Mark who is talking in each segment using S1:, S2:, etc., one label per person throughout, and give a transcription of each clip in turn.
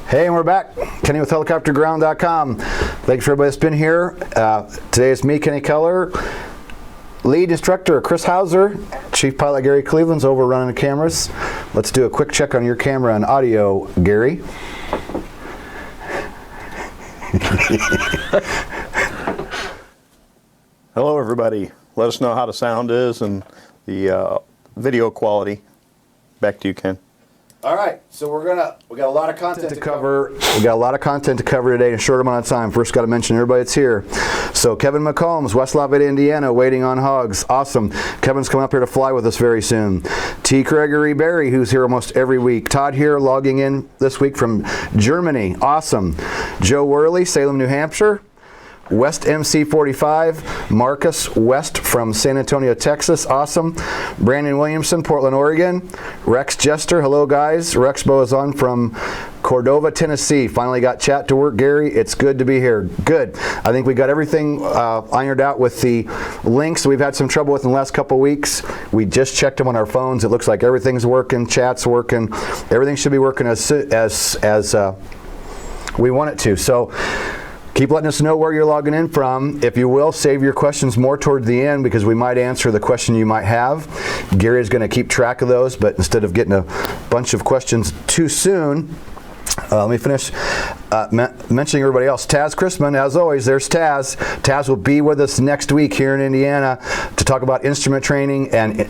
S1: Hey, and we're back. Kenny with helicopterground.com. Thanks for everybody that's been here. Today is me, Kenny Keller. Lead instructor, Chris Hauser. Chief pilot, Gary Cleveland's over running the cameras. Let's do a quick check on your camera and audio, Gary.
S2: Hello, everybody. Let us know how the sound is and the video quality. Back to you, Ken.
S1: All right, so we got a lot of content to cover. We got a lot of content to cover today in a short amount of time. First, got to mention everybody that's here. So Kevin McCombs, West Lafayette, Indiana, waiting on hogs. Awesome. Kevin's coming up here to fly with us very soon. T. Gregory Berry, who's here almost every week. Todd here, logging in this week from Germany. Awesome. Joe Worley, Salem, New Hampshire. West MC 45, Marcus West from San Antonio, Texas, awesome. Brandon Williamson, Portland, Oregon. Rex Jester, hello guys. Rex Boazon from Cordova, Tennessee. Finally got chat to work, Gary. It's good to be here. Good. I think we got everything ironed out with the links we've had some trouble with in the last couple weeks. We just checked them on our phones. It looks like everything's working, chat's working. Everything should be working as we want it to. So keep letting us know where you're logging in from. If you will, save your questions more toward the end because we might answer the question you might have. Gary is going to keep track of those, but instead of getting a bunch of questions too soon, let me finish mentioning everybody else. Taz Chrisman, as always, there's Taz. Taz will be with us next week here in Indiana to talk about instrument training and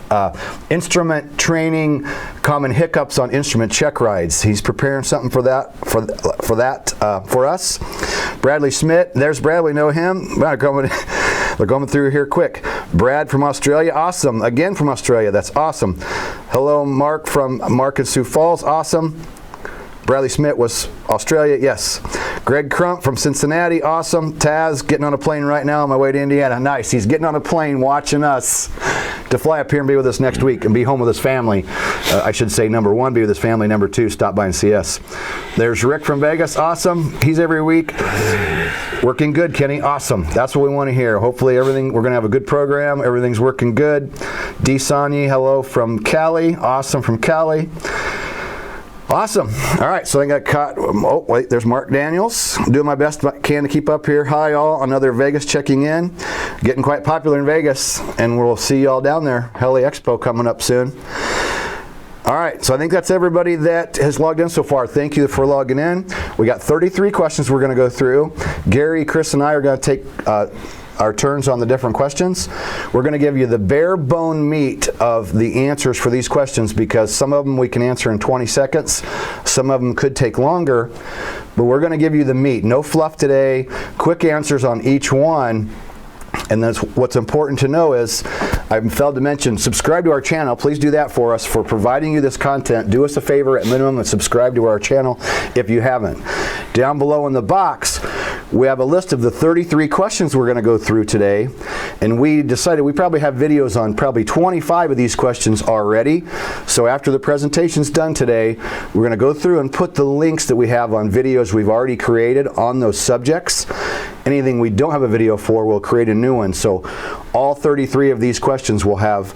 S1: common hiccups on instrument check rides. He's preparing something for that for us. Bradley Smith, there's Brad. We know him. They're going through here quick. Brad from Australia, awesome. Again from Australia, that's awesome. Hello, Mark from Mark in Sioux Falls, awesome. Bradley Smith was Australia, yes. Greg Crump from Cincinnati, awesome. Taz, getting on a plane right now on my way to Indiana. Nice, he's getting on a plane watching us to fly up here and be with us next week and be home with his family. I should say, number one, be with his family. Number two, stop by and see us. There's Rick from Vegas, awesome. He's every week. Working good, Kenny, awesome. That's what we want to hear. Hopefully we're going to have a good program. Everything's working good. Dee Sanyi, hello from Cali, awesome from Cali. Awesome. All right, so I got caught. Oh, wait, there's Mark Daniels. I'm doing my best I can to keep up here. Hi, all. Another Vegas checking in. Getting quite popular in Vegas, and we'll see you all down there. Heli Expo coming up soon. All right, so I think that's everybody that has logged in so far. Thank you for logging in. We got 33 questions we're going to go through. Gary, Chris, and I are going to take our turns on the different questions. We're going to give you the bare bone meat of the answers for these questions because some of them we can answer in 20 seconds. Some of them could take longer, but we're going to give you the meat. No fluff today, quick answers on each one. And that's what's important to know is, I failed to mention, subscribe to our channel. Please do that for us for providing you this content. Do us a favor at minimum and subscribe to our channel if you haven't. Down below in the box, we have a list of the 33 questions we're going to go through today. And we decided we probably have videos on probably 25 of these questions already. So after the presentation's done today, we're going to go through and put the links that we have on videos we've already created on those subjects. Anything we don't have a video for, we'll create a new one. So all 33 of these questions will have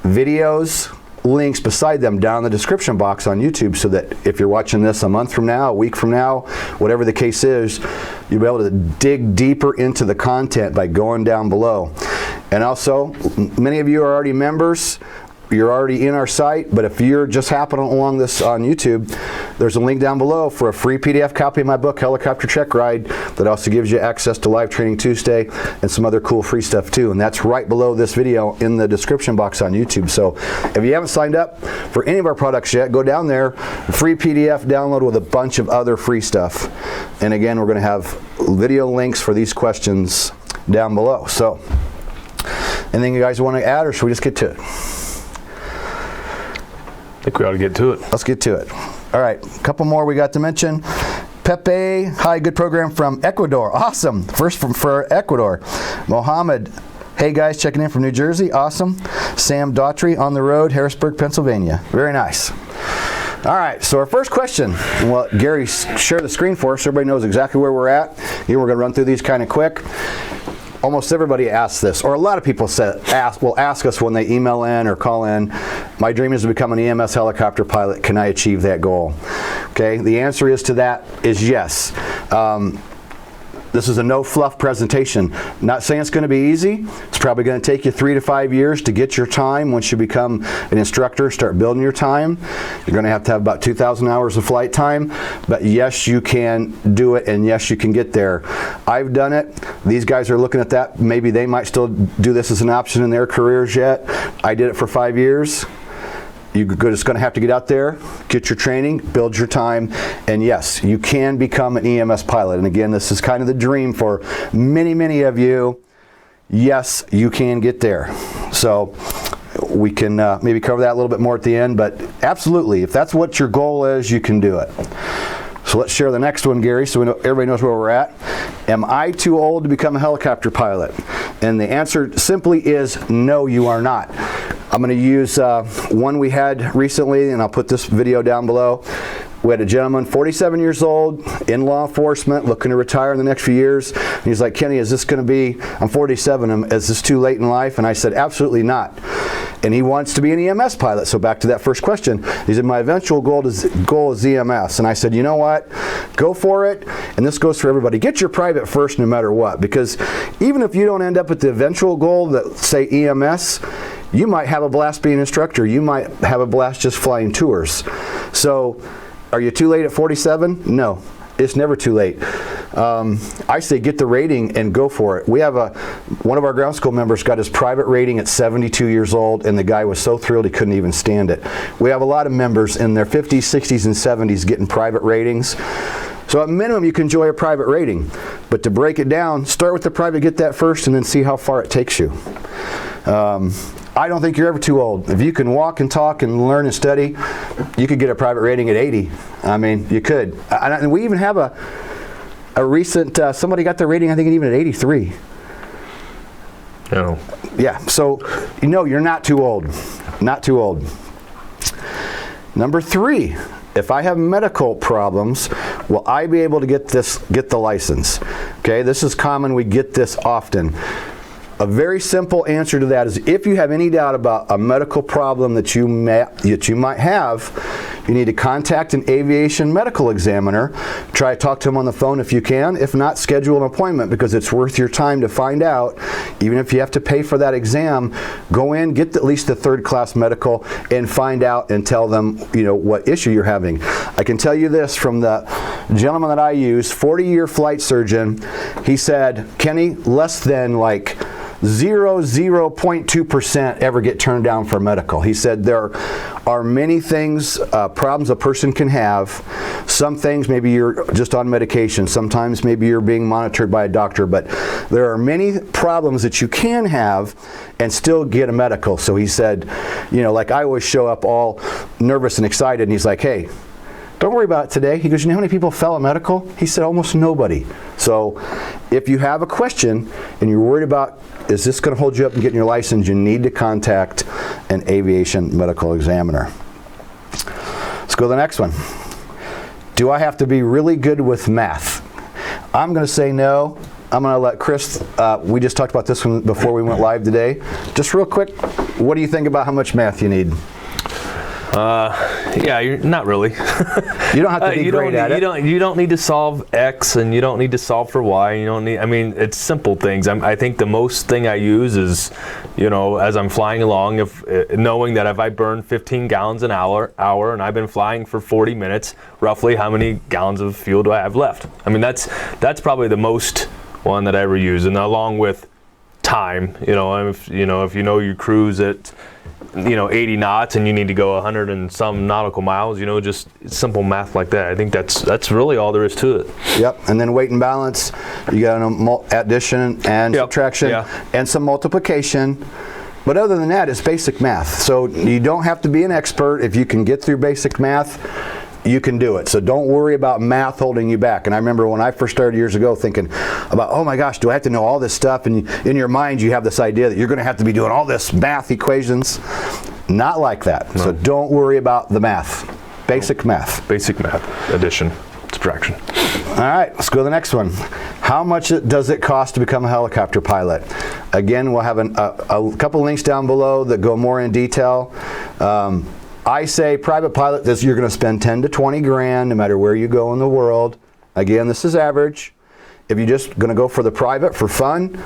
S1: videos, links beside them down in the description box on YouTube so that if you're watching this a month from now, a week from now, whatever the case is, you'll be able to dig deeper into the content by going down below. And also, many of you are already members. You're already in our site, but if you're just happening along this on YouTube, there's a link down below for a free PDF copy of my book, Helicopter Check Ride, that also gives you access to Live Training Tuesday and some other cool free stuff too. And that's right below this video in the description box on YouTube. So if you haven't signed up for any of our products yet, go down there, free PDF download with a bunch of other free stuff. And again, we're going to have video links for these questions down below. So anything you guys want to add, or should we just get to it?
S3: I think we ought to get to it.
S1: Let's get to it. All right, a couple more we got to mention. Pepe, hi, good program from Ecuador. Awesome. First for Ecuador. Mohammed, hey guys, checking in from New Jersey. Awesome. Sam Daughtry on the road, Harrisburg, Pennsylvania. Very nice. All right, so our first question, and we'll let Gary share the screen for us so everybody knows exactly where we're at. Here we're going to run through these kind of quick. almost everybody asks this, or a lot of people will ask us when they email in or call in, my dream is to become an EMS helicopter pilot. Can I achieve that goal? Okay, the answer is to that is yes. This is a no fluff presentation. Not saying it's going to be easy. It's probably going to take you 3 to 5 years to get your time. Once you become an instructor, start building your time. You're going to have about 2,000 hours of flight time. But yes, you can do it, and yes, you can get there. I've done it. These guys are looking at that. Maybe they might still do this as an option in their careers yet. I did it for 5 years. You're just going to have to get out there, get your training, build your time, and yes, you can become an EMS pilot. And again, this is kind of the dream for many, many of you. Yes, you can get there. So we can maybe cover that a little bit more at the end, but absolutely, if that's what your goal is, you can do it. So let's share the next one, Gary, so everybody knows where we're at. Am I too old to become a helicopter pilot? And the answer simply is no, you are not. I'm going to use one we had recently, and I'll put this video down below. We had a gentleman, 47 years old, in law enforcement, looking to retire in the next few years. And he's like, Kenny, is this going to be, I'm 47, is this too late in life? And I said, absolutely not. And he wants to be an EMS pilot. So back to that first question. He said, my eventual goal is EMS. And I said, you know what? Go for it. And this goes for everybody. Get your private first no matter what. Because even if you don't end up at the eventual goal that say EMS, you might have a blast being an instructor. You might have a blast just flying tours. So are you too late at 47? No, it's never too late. I say get the rating and go for it. We have one of our ground school members got his private rating at 72 years old, and the guy was so thrilled he couldn't even stand it. We have a lot of members in their 50s, 60s, and 70s getting private ratings. So at minimum, you can enjoy a private rating. But to break it down, start with the private, get that first, and then see how far it takes you. I don't think you're ever too old. If you can walk and talk and learn and study, you could get a private rating at 80. I mean, you could. And we even have a recent, somebody got their rating, I think, even at 83.
S3: No.
S1: Yeah, so, you're not too old. Not too old. Number 3, if I have medical problems, will I be able to get the license? Okay, this is common. We get this often. A very simple answer to that is if you have any doubt about a medical problem that you might have, you need to contact an aviation medical examiner. Try to talk to him on the phone if you can. If not, schedule an appointment because it's worth your time to find out. Even if you have to pay for that exam, go in, get at least the 3rd class medical and find out and tell them, what issue you're having. I can tell you this from the gentleman that I use, 40-year flight surgeon. He said, Kenny, less than 0.2% ever get turned down for medical. He said there are many things, problems a person can have. Some things maybe you're just on medication. Sometimes maybe you're being monitored by a doctor. But there are many problems that you can have and still get a medical. So he said, like I always show up all nervous and excited. And he's like, hey, don't worry about it today. He goes, you know how many people fell at medical? He said, almost nobody. So if you have a question and you're worried about, is this going to hold you up in getting your license, you need to contact an aviation medical examiner. Let's go to the next one. Do I have to be really good with math? I'm going to say no. I'm going to let Chris, we just talked about this one before we went live today. Just real quick, what do you think about how much math you need?
S3: Yeah, you're not really.
S1: You don't have to be great at it.
S3: You don't need to solve X, and you don't need to solve for Y. You don't need. I mean, it's simple things. I think the most thing I use is, as I'm flying along, knowing that if I burn 15 gallons an hour, and I've been flying for 40 minutes, roughly how many gallons of fuel do I have left? I mean, that's probably the most one that I ever use, and along with time. If you cruise at 80 knots and you need to go 100 and some nautical miles, just simple math like that. I think that's really all there is to it. Yep.
S1: And then weight and balance, you got addition and subtraction and some multiplication. But other than that, it's basic math. So you don't have to be an expert. If you can get through basic math, you can do it. So don't worry about math holding you back. And I remember when I first started years ago thinking about, oh my gosh, do I have to know all this stuff? And in your mind, you have this idea that you're going to have to be doing all this math equations. Not like that. No. So don't worry about the math. Basic math.
S3: Basic math. Addition. direction.
S1: All right, let's go to the next one. How much does it cost to become a helicopter pilot? Again, we'll have a couple links down below that go more in detail. I say private pilot, you're going to spend 10 to 20 grand no matter where you go in the world. Again, this is average. If you're just going to go for the private for fun,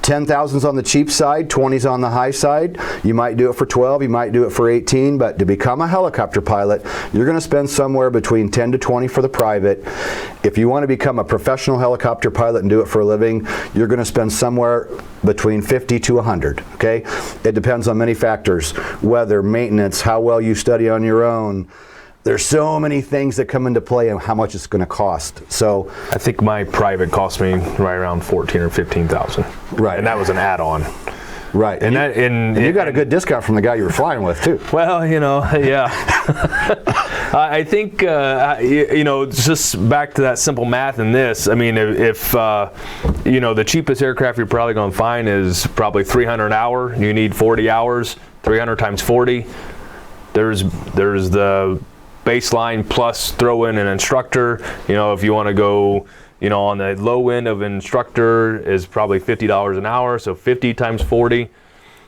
S1: 10,000's on the cheap side, 20's on the high side. You might do it for 12, you might do it for 18, but to become a helicopter pilot, you're going to spend somewhere between 10 to 20 for the private. If you want to become a professional helicopter pilot and do it for a living, you're going to spend somewhere between 50 to 100, okay? It depends on many factors, weather, maintenance, how well you study on your own. There's so many things that come into play and how much it's going to cost. So
S3: I think my private cost me right around 14 or 15,000.
S1: Right,
S3: and that was an add-on.
S1: Right, and you got a good discount from the guy you were flying with too.
S3: Well, yeah. I think just back to that simple math in this. I mean, if the cheapest aircraft you're probably going to find is probably 300 an hour. You need 40 hours. 300 times 40. There's the baseline plus throw in an instructor. If you want to go, on the low end of instructor is probably $50 an hour. So 50 times 40,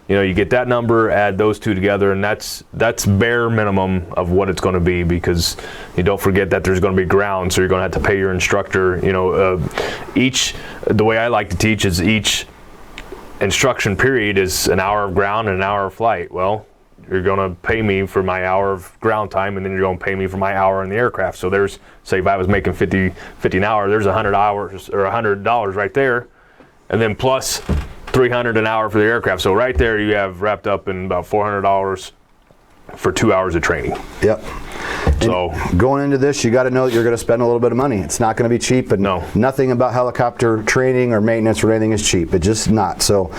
S3: you get that number, add those two together, and that's bare minimum of what it's going to be, because you don't forget that there's going to be ground. So you're going to have to pay your instructor, the way I like to teach is each instruction period is an hour of ground and an hour of flight. Well, you're going to pay me for my hour of ground time, and then you're going to pay me for my hour in the aircraft. So there's, say if I was making 50 an hour, there's 100 hours or $100 right there, and then plus 300 an hour for the aircraft. So right there you have wrapped up in about $400 for 2 hours of training.
S1: Yep. So going into this, you got to know that you're going to spend a little bit of money. It's not going to be cheap, but
S3: no,
S1: nothing about helicopter training or maintenance or anything is cheap. It's just not. So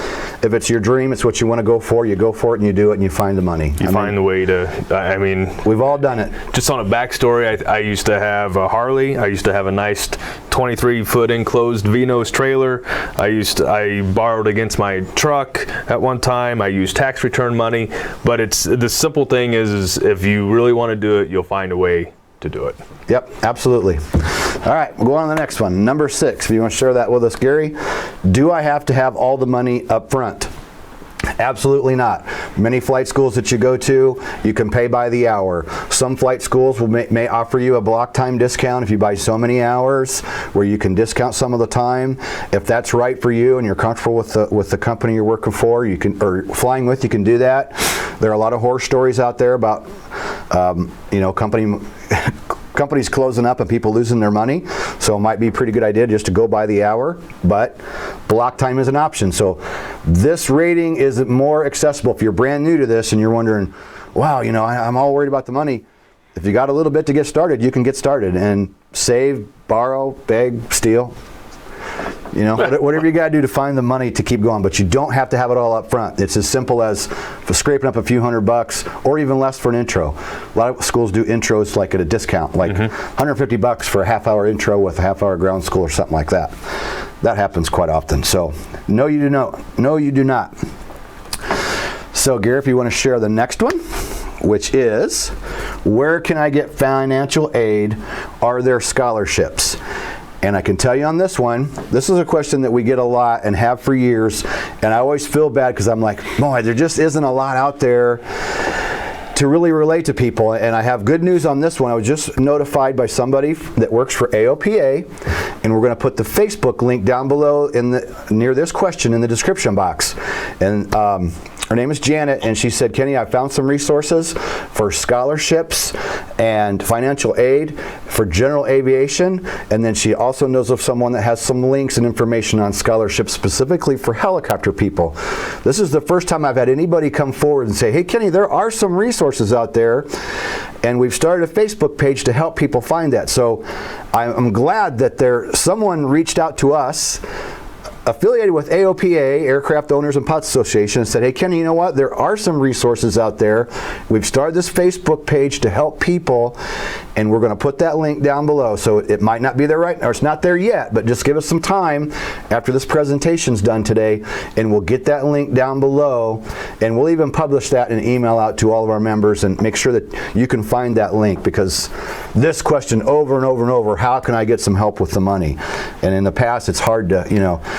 S1: if it's your dream, it's what you want to go for, you go for it and you do it and you find the money.
S3: You find the way to,
S1: we've all done it.
S3: Just on a backstory, I used to have a Harley. I used to have a nice 23-foot enclosed V-nose trailer. I borrowed against my truck at one time. I used tax return money, but it's the simple thing is if you really want to do it, you'll find a way to do it.
S1: Yep, absolutely. All right, we'll go on to the next one. Number 6, if you want to share that with us, Gary. Do I have to have all the money up front? Absolutely not. Many flight schools that you go to, you can pay by the hour. Some flight schools may offer you a block time discount if you buy so many hours, where you can discount some of the time. If that's right for you and you're comfortable with the company you're working for, or flying with, you can do that. There are a lot of horror stories out there about companies closing up and people losing their money. So it might be a pretty good idea just to go by the hour, but block time is an option. So this rating is more accessible. If you're brand new to this and you're wondering, wow, I'm all worried about the money. If you got a little bit to get started, you can get started and save, borrow, beg, steal. Whatever you got to do to find the money to keep going, but you don't have to have it all up front. It's as simple as scraping up a few $100 or even less for an intro. A lot of schools do intros like at a discount, like $150 for a half-hour intro with a half-hour ground school or something like that. That happens quite often. So no, you do not. No, you do not. So Gary, if you want to share the next one, which is, where can I get financial aid? Are there scholarships? And I can tell you on this one, this is a question that we get a lot and have for years, and I always feel bad because I'm like, boy, there just isn't a lot out there to really relate to people. And I have good news on this one. I was just notified by somebody that works for AOPA, and we're going to put the Facebook link down below near this question in the description box. And her name is Janet, and she said, Kenny, I found some resources for scholarships and financial aid for general aviation, and then she also knows of someone that has some links and information on scholarships specifically for helicopter people. This is the first time I've had anybody come forward and say, hey Kenny, there are some resources out there, and we've started a Facebook page to help people find that. So I'm glad that someone reached out to us affiliated with AOPA, Aircraft Owners and Pilots Association, and said, hey Kenny, you know what, there are some resources out there. We've started this Facebook page to help people, and we're going to put that link down below. So it might not be there right, or it's not there yet, but just give us some time after this presentation's done today, and we'll get that link down below, and we'll even publish that in an email out to all of our members, and make sure that you can find that link, because this question over and over and over, how can I get some help with the money? And in the past, it's hard to,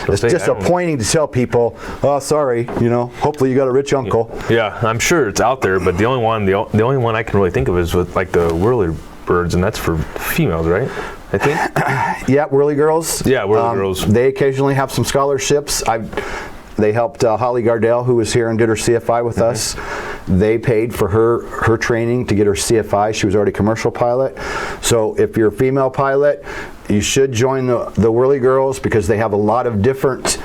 S1: it's disappointing to tell people, oh, sorry, hopefully you got a rich uncle.
S3: Yeah, I'm sure it's out there, but the only one I can really think of is with like the whirly birds, and that's for females, right? I think.
S1: Yeah, whirly girls.
S3: Yeah, whirly girls.
S1: They occasionally have some scholarships. They helped Holly Gardell, who was here and did her CFI with us. They paid for her training to get her CFI. She was already a commercial pilot. So if you're a female pilot, you should join the Whirly Girls, because they have a lot of different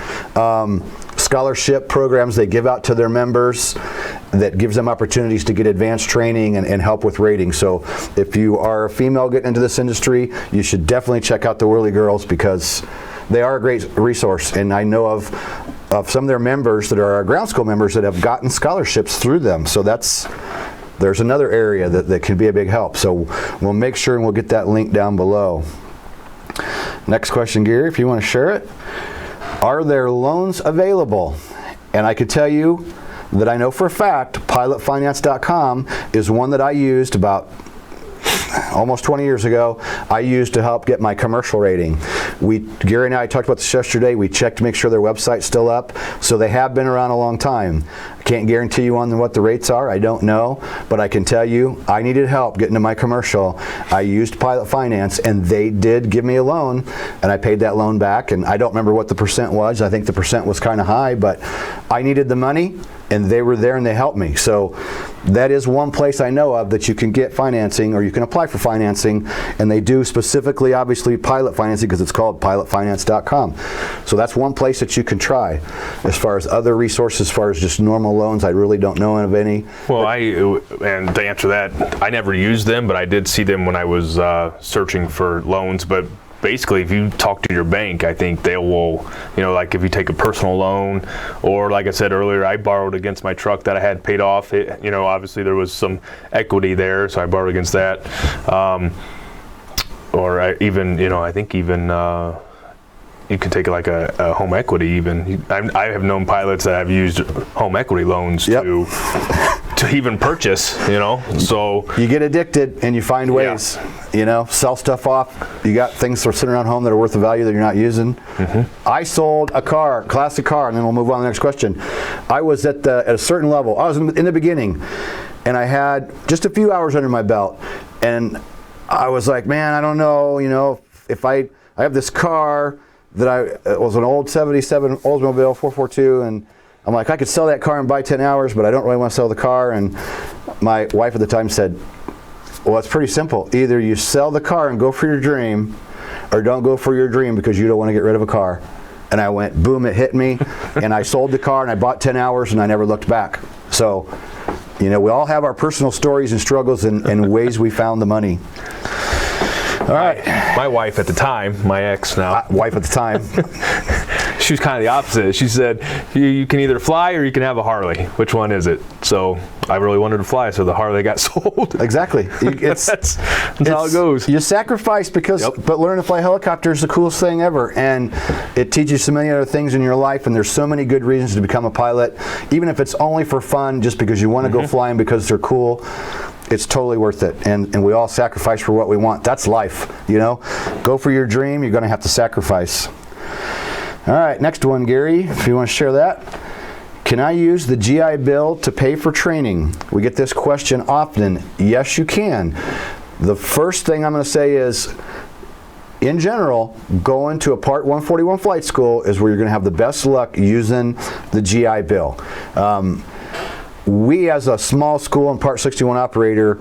S1: scholarship programs they give out to their members that gives them opportunities to get advanced training and help with rating. So if you are a female getting into this industry, you should definitely check out the Whirly Girls, because they are a great resource. And I know of some of their members that are our ground school members that have gotten scholarships through them. So there's another area that can be a big help. So we'll make sure and we'll get that link down below. Next question, Gary, if you want to share it. Are there loans available? And I could tell you that I know for a fact pilotfinance.com is one that I used about almost 20 years ago. I used to help get my commercial rating. Gary and I talked about this yesterday. We checked to make sure their website's still up. So they have been around a long time. I can't guarantee you on what the rates are. I don't know. But I can tell you I needed help getting to my commercial. I used Pilot Finance, and they did give me a loan, and I paid that loan back. And I don't remember what the percent was. I think the percent was kind of high, but I needed the money, and they were there and they helped me. So that is one place I know of that you can get financing, or you can apply for financing, and they do specifically, obviously, pilot financing, because it's called pilotfinance.com. So that's one place that you can try. As far as other resources, as far as just normal loans, I really don't know of any.
S3: Well, and to answer that, I never used them, but I did see them when I was searching for loans. But basically, if you talk to your bank, I think they will, like if you take a personal loan, or like I said earlier, I borrowed against my truck that I had paid off. Obviously there was some equity there, so I borrowed against that. I think you can take like a home equity even. I have known pilots that have used home equity loans to even purchase, so.
S1: You get addicted and you find ways, sell stuff off. You got things that are sitting around home that are worth the value that you're not using. I sold a car, classic car, and then we'll move on to the next question. I was at a certain level. I was in the beginning, and I had just a few hours under my belt, and I was like, man, I don't know, if I have this car that it was an old 77 Oldsmobile 442, and I'm like, I could sell that car and buy 10 hours, but I don't really want to sell the car. And my wife at the time said, well, it's pretty simple. Either you sell the car and go for your dream, or don't go for your dream because you don't want to get rid of a car. And I went, boom, it hit me, and I sold the car and I bought 10 hours and I never looked back. So, we all have our personal stories and struggles and ways we found the money. All right.
S3: My wife at the time, my ex now.
S1: Wife at the time.
S3: She was kind of the opposite. She said, you can either fly or you can have a Harley. Which one is it? So I really wanted to fly, so the Harley got sold.
S1: Exactly.
S3: That's how it goes.
S1: You sacrifice but learning to fly helicopter is the coolest thing ever. And it teaches you so many other things in your life, and there's so many good reasons to become a pilot. Even if it's only for fun, just because you want to go flying because they're cool, it's totally worth it. And we all sacrifice for what we want. That's life, Go for your dream, you're going to have to sacrifice. All right, next one, Gary, if you want to share that. Can I use the GI Bill to pay for training? We get this question often. Yes, you can. The first thing I'm going to say is, in general, going to a Part 141 flight school is where you're going to have the best luck using the GI Bill. We, as a small school and Part 61 operator,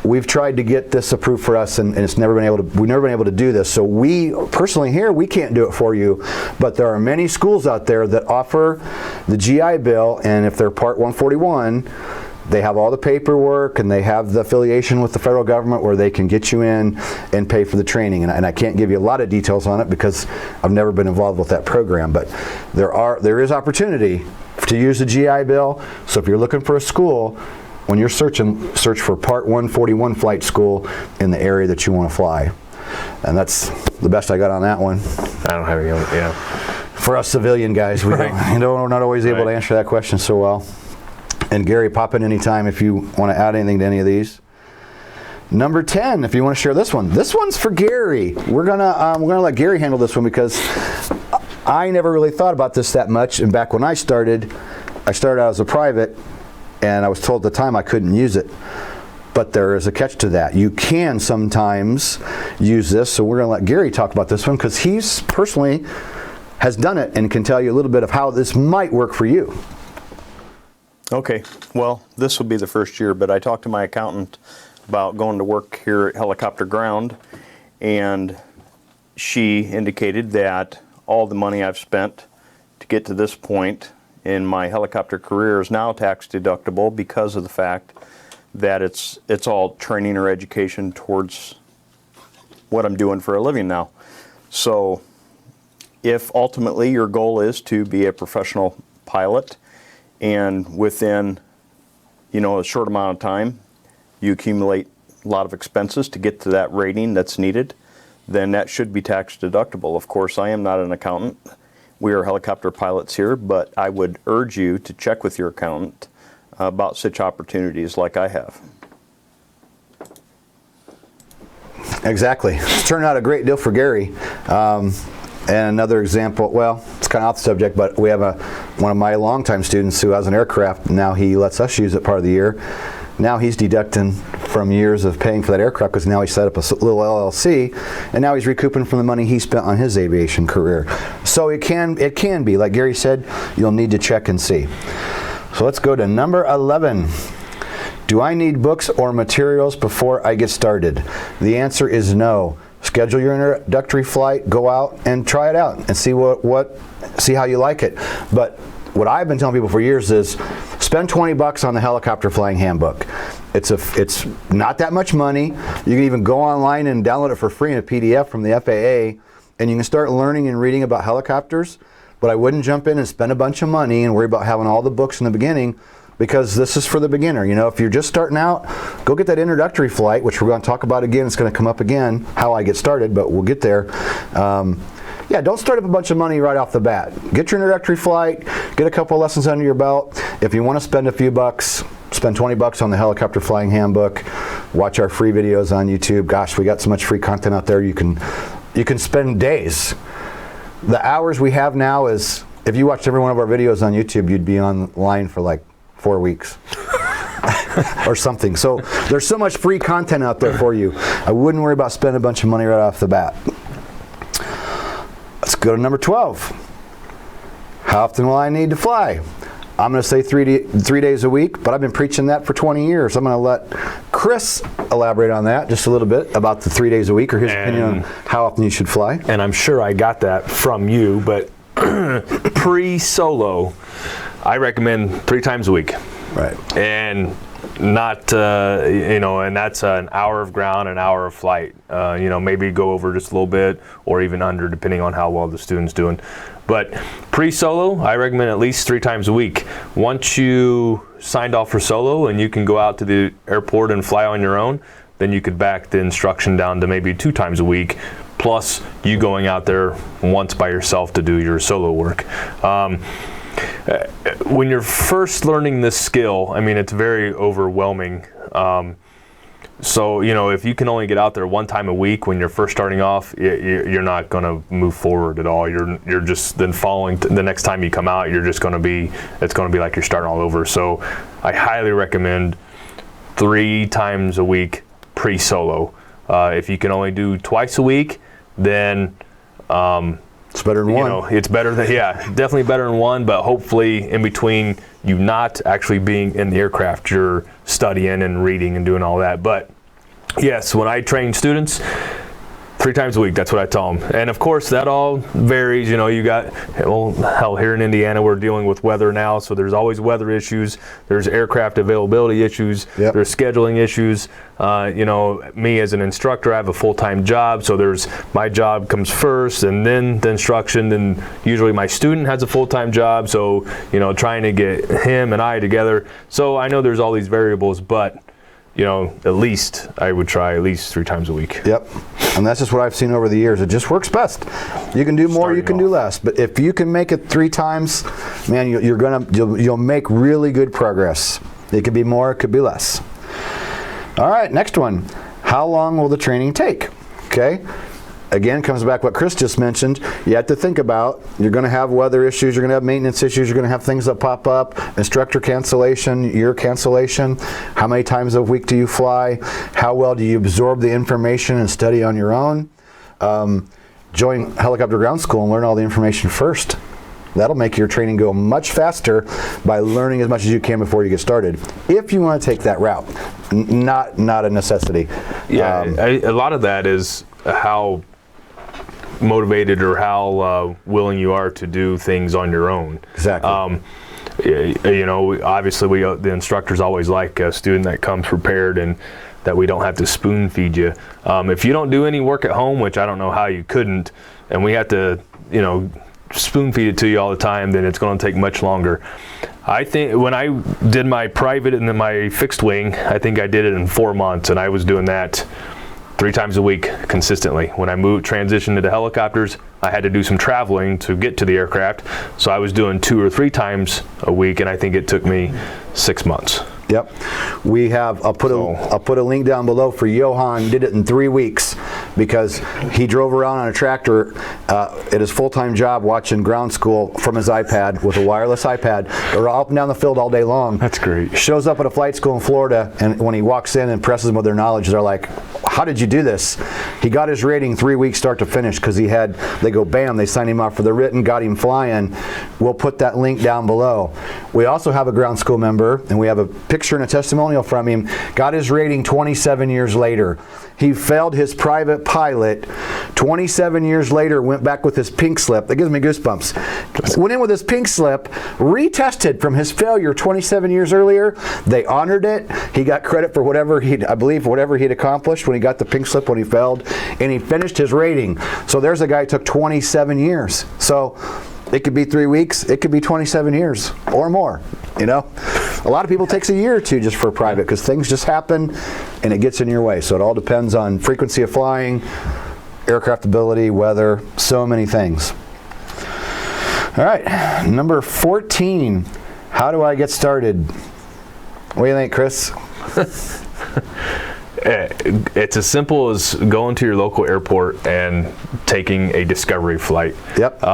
S1: we've tried to get this approved for us, and we've never been able to do this. So we personally here, we can't do it for you, but there are many schools out there that offer the GI Bill, and if they're Part 141, they have all the paperwork and they have the affiliation with the federal government where they can get you in and pay for the training. And I can't give you a lot of details on it because I've never been involved with that program, but there is opportunity to use the GI Bill. So if you're looking for a school, when you're search for Part 141 flight school in the area that you want to fly. And that's the best I got on that one.
S3: I don't have any. Yeah.
S1: For us civilian guys, we're not always able to answer that question so well. And Gary, pop in anytime if you want to add anything to any of these. Number 10, if you want to share this one. This one's for Gary. We're gonna let Gary handle this one because I never really thought about this that much. And back when I started out as a private, and I was told at the time I couldn't use it. But there is a catch to that. You can sometimes use this. So we're gonna let Gary talk about this one because he's personally has done it and can tell you a little bit of how this might work for you.
S2: Okay, well, this will be the first year, but I talked to my accountant about going to work here at Helicopter Ground, and she indicated that all the money I've spent to get to this point in my helicopter career is now tax deductible because of the fact that it's all training or education towards what I'm doing for a living now. So if ultimately your goal is to be a professional pilot, and within a short amount of time you accumulate a lot of expenses to get to that rating that's needed, then that should be tax deductible. Of course, I am not an accountant. We are helicopter pilots here, but I would urge you to check with your accountant about such opportunities like I have.
S1: Exactly. It's turned out a great deal for Gary. And another example, well, it's kind of off the subject, but we have one of my longtime students who has an aircraft. Now he lets us use it part of the year. Now he's deducting from years of paying for that aircraft because now he set up a little LLC, and now he's recouping from the money he spent on his aviation career. So it can be, like Gary said, you'll need to check and see. So let's go to number 11. Do I need books or materials before I get started? The answer is no. Schedule your introductory flight, go out and try it out and see how you like it. But what I've been telling people for years is spend $20 on the helicopter flying handbook. It's not that much money. You can even go online and download it for free in a PDF from the FAA, and you can start learning and reading about helicopters. But I wouldn't jump in and spend a bunch of money and worry about having all the books in the beginning, because this is for the beginner. If you're just starting out, go get that introductory flight, which we're going to talk about again. It's going to come up again, how I get started, but we'll get there. Don't start up a bunch of money right off the bat. Get your introductory flight, get a couple of lessons under your belt. If you want to spend a few bucks, spend $20 on the helicopter flying handbook. Watch our free videos on YouTube. Gosh, we got so much free content out there. You can spend days. The hours we have now is, if you watched every one of our videos on YouTube, you'd be online for like 4 weeks or something. So there's so much free content out there for you. I wouldn't worry about spending a bunch of money right off the bat. Let's go to number 12. How often will I need to fly? I'm going to say 3 days a week, but I've been preaching that for 20 years. I'm going to let Chris elaborate on that just a little bit about the 3 days a week, or his opinion on how often you should fly.
S3: And I'm sure I got that from you, but pre-solo, I recommend 3 times a week.
S1: Right.
S3: And not, and that's an hour of ground, an hour of flight. Maybe go over just a little bit or even under, depending on how well the student's doing. But pre-solo, I recommend at least 3 times a week. Once you signed off for solo and you can go out to the airport and fly on your own, then you could back the instruction down to maybe 2 times a week, plus you going out there once by yourself to do your solo work. When you're first learning this skill, it's very overwhelming. So, if you can only get out there 1 time a week when you're first starting off, you're not going to move forward at all. You're just then following the next time you come out, it's going to be like you're starting all over. So I highly recommend 3 times a week pre-solo. If you can only do twice a week, then
S1: it's better than 1.
S3: It's better than, definitely better than 1, but hopefully in between you not actually being in the aircraft, you're studying and reading and doing all that. But yes, when I train students, 3 times a week. That's what I tell them. And of course, that all varies. You know, you got, well, hell, here in Indiana, we're dealing with weather now, so there's always weather issues. There's aircraft availability issues.
S1: Yep.
S3: There's scheduling issues. You know, me as an instructor, I have a full-time job, so there's my job comes first, and then the instruction. Then usually my student has a full-time job, so you know, trying to get him and I together. So I know there's all these variables, but you know, at least I would try at least 3 times a week.
S1: Yep. And that's just what I've seen over the years. It just works best. You can do more, you can do less. But if you can make it 3 times, man, you'll make really good progress. It could be more, it could be less. All right, next one. How long will the training take? Okay. Again, comes back what Chris just mentioned. You have to think about, you're going to have weather issues, you're going to have maintenance issues, you're going to have things that pop up, instructor cancellation, year cancellation. How many times a week do you fly? How well do you absorb the information and study on your own? Join helicopter ground school and learn all the information first. That'll make your training go much faster by learning as much as you can before you get started. If you want to take that route, not a necessity.
S3: Yeah, a lot of that is how motivated or how willing you are to do things on your own.
S1: Exactly.
S3: You know, obviously the instructors always like a student that comes prepared and that we don't have to spoon feed you. If you don't do any work at home, which I don't know how you couldn't, and we have to, you know, spoon feed it to you all the time, then it's going to take much longer. I think when I did my private and then my fixed wing, I think I did it in 4 months, and I was doing that 3 times a week consistently. When I transitioned into helicopters, I had to do some traveling to get to the aircraft, so I was doing 2 or 3 times a week, and I think it took me 6 months.
S1: Yep. We have, I'll put a link down below for Johan. Did it in 3 weeks because he drove around on a tractor at his full-time job watching ground school from his iPad with a wireless iPad, or up and down the field all day long.
S3: That's great.
S1: Shows up at a flight school in Florida, and when he walks in and impresses them with their knowledge, they're like, how did you do this? He got his rating 3 weeks start to finish because they go bam, they signed him up for the written, got him flying. We'll put that link down below. We also have a ground school member, and we have a picture and a testimonial from him, got his rating 27 years later. He failed his private pilot. 27 years later, went back with his pink slip. That gives me goosebumps. Went in with his pink slip, retested from his failure 27 years earlier. They honored it. He got credit for whatever he'd accomplished when he got the pink slip when he failed, and he finished his rating. So there's a guy who took 27 years. So it could be 3 weeks, it could be 27 years or more, you know? A lot of people takes a year or 2 just for private because things just happen and it gets in your way. So it all depends on frequency of flying, aircraft ability, weather, so many things. All right, number 14, how do I get started? What do you think, Chris?
S3: It's as simple as going to your local airport and taking a discovery flight.
S1: Yep.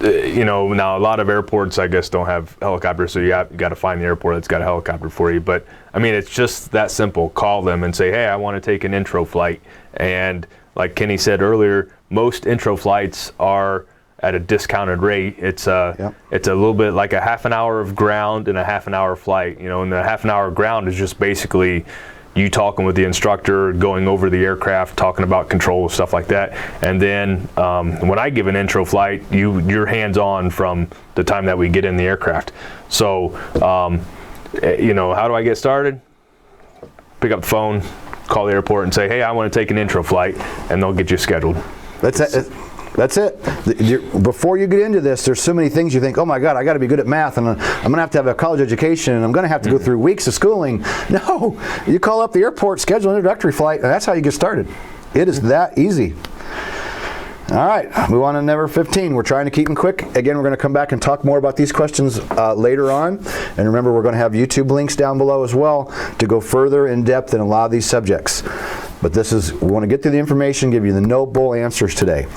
S3: You know, now a lot of airports, I guess, don't have helicopters, so you got to find the airport that's got a helicopter for you. But I mean, it's just that simple. Call them and say, hey, I want to take an intro flight. And like Kenny said earlier, most intro flights are at a discounted rate. It's a little bit like a half an hour of ground and a half an hour flight. You know, and the half an hour ground is just basically you talking with the instructor, going over the aircraft, talking about control, stuff like that. And then when I give an intro flight, you're hands-on from the time that we get in the aircraft. So, you know, how do I get started? Pick up the phone, call the airport and say, hey, I want to take an intro flight, and they'll get you scheduled.
S1: That's it. Before you get into this, there's so many things you think, oh my God, I got to be good at math, and I'm going to have a college education, and I'm going to have to go through weeks of schooling. No, you call up the airport, schedule an introductory flight, and that's how you get started. It is that easy. All right, move on to number 15. We're trying to keep them quick. Again, we're going to come back and talk more about these questions later on. And remember, we're going to have YouTube links down below as well to go further in depth in a lot of these subjects. But we want to get through the information, give you the no bull answers today.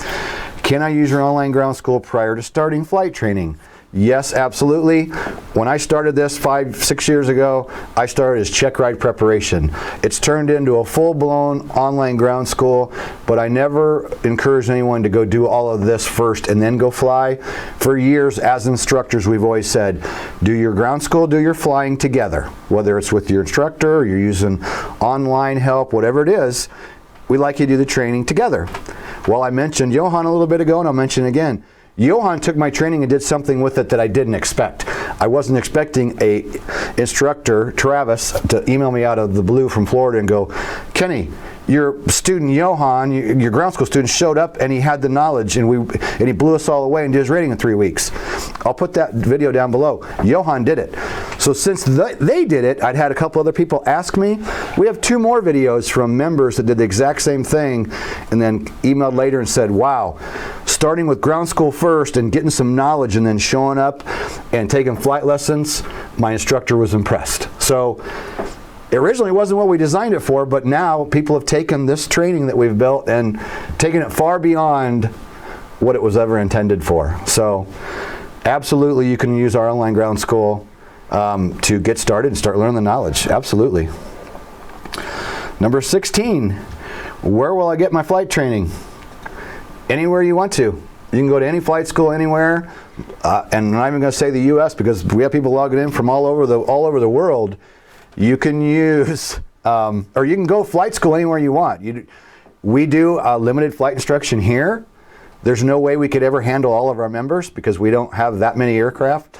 S1: Can I use your online ground school prior to starting flight training? Yes, absolutely. When I started this 5-6 years ago, I started as check ride preparation. It's turned into a full-blown online ground school, but I never encouraged anyone to go do all of this first and then go fly. For years, as instructors, we've always said, do your ground school, do your flying together. Whether it's with your instructor or you're using online help, whatever it is, we'd like you to do the training together. Well, I mentioned Johan a little bit ago, and I'll mention it again. Johan took my training and did something with it that I didn't expect. I wasn't expecting a instructor, Travis, to email me out of the blue from Florida and go, Kenny, your student Johan, your ground school student, showed up and he had the knowledge and he blew us all away and did his rating in 3 weeks. I'll put that video down below. Johan did it. So since they did it, I'd had a couple other people ask me. We have 2 more videos from members that did the exact same thing and then emailed later and said, wow, starting with ground school first and getting some knowledge and then showing up and taking flight lessons, my instructor was impressed. So it originally wasn't what we designed it for, but now people have taken this training that we've built and taken it far beyond what it was ever intended for. So absolutely you can use our online ground school to get started and start learning the knowledge. Absolutely. Number 16, where will I get my flight training? Anywhere you want to. You can go to any flight school anywhere, and I'm not even going to say the U.S. because we have people logging in from all over the world. You can use, or you can go flight school anywhere you want. We do limited flight instruction here. There's no way we could ever handle all of our members because we don't have that many aircraft.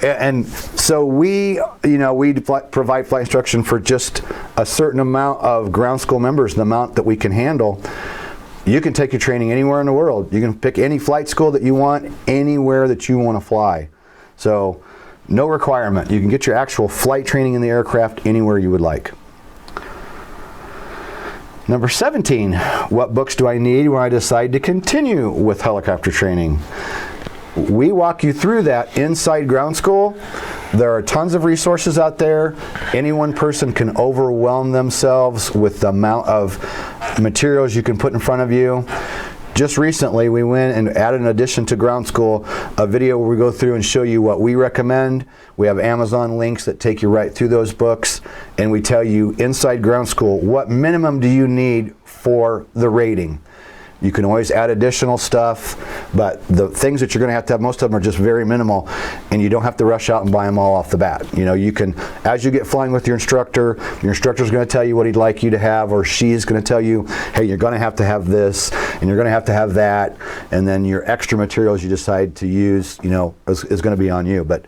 S1: And so we provide flight instruction for just a certain amount of ground school members, the amount that we can handle. You can take your training anywhere in the world. You can pick any flight school that you want, anywhere that you want to fly. So no requirement. You can get your actual flight training in the aircraft anywhere you would like. Number 17, what books do I need when I decide to continue with helicopter training? We walk you through that inside ground school. There are tons of resources out there. Any one person can overwhelm themselves with the amount of materials you can put in front of you. Just recently, we went and added an addition to ground school, a video where we go through and show you what we recommend. We have Amazon links that take you right through those books, and we tell you inside ground school, what minimum do you need for the rating? You can always add additional stuff, but the things that you're going to have, most of them are just very minimal, and you don't have to rush out and buy them all off the bat. You know, you can, as you get flying with your instructor's going to tell you what he'd like you to have, or she's going to tell you, hey, you're going to have this, and you're going to have that, and then your extra materials you decide to use, is going to be on you, but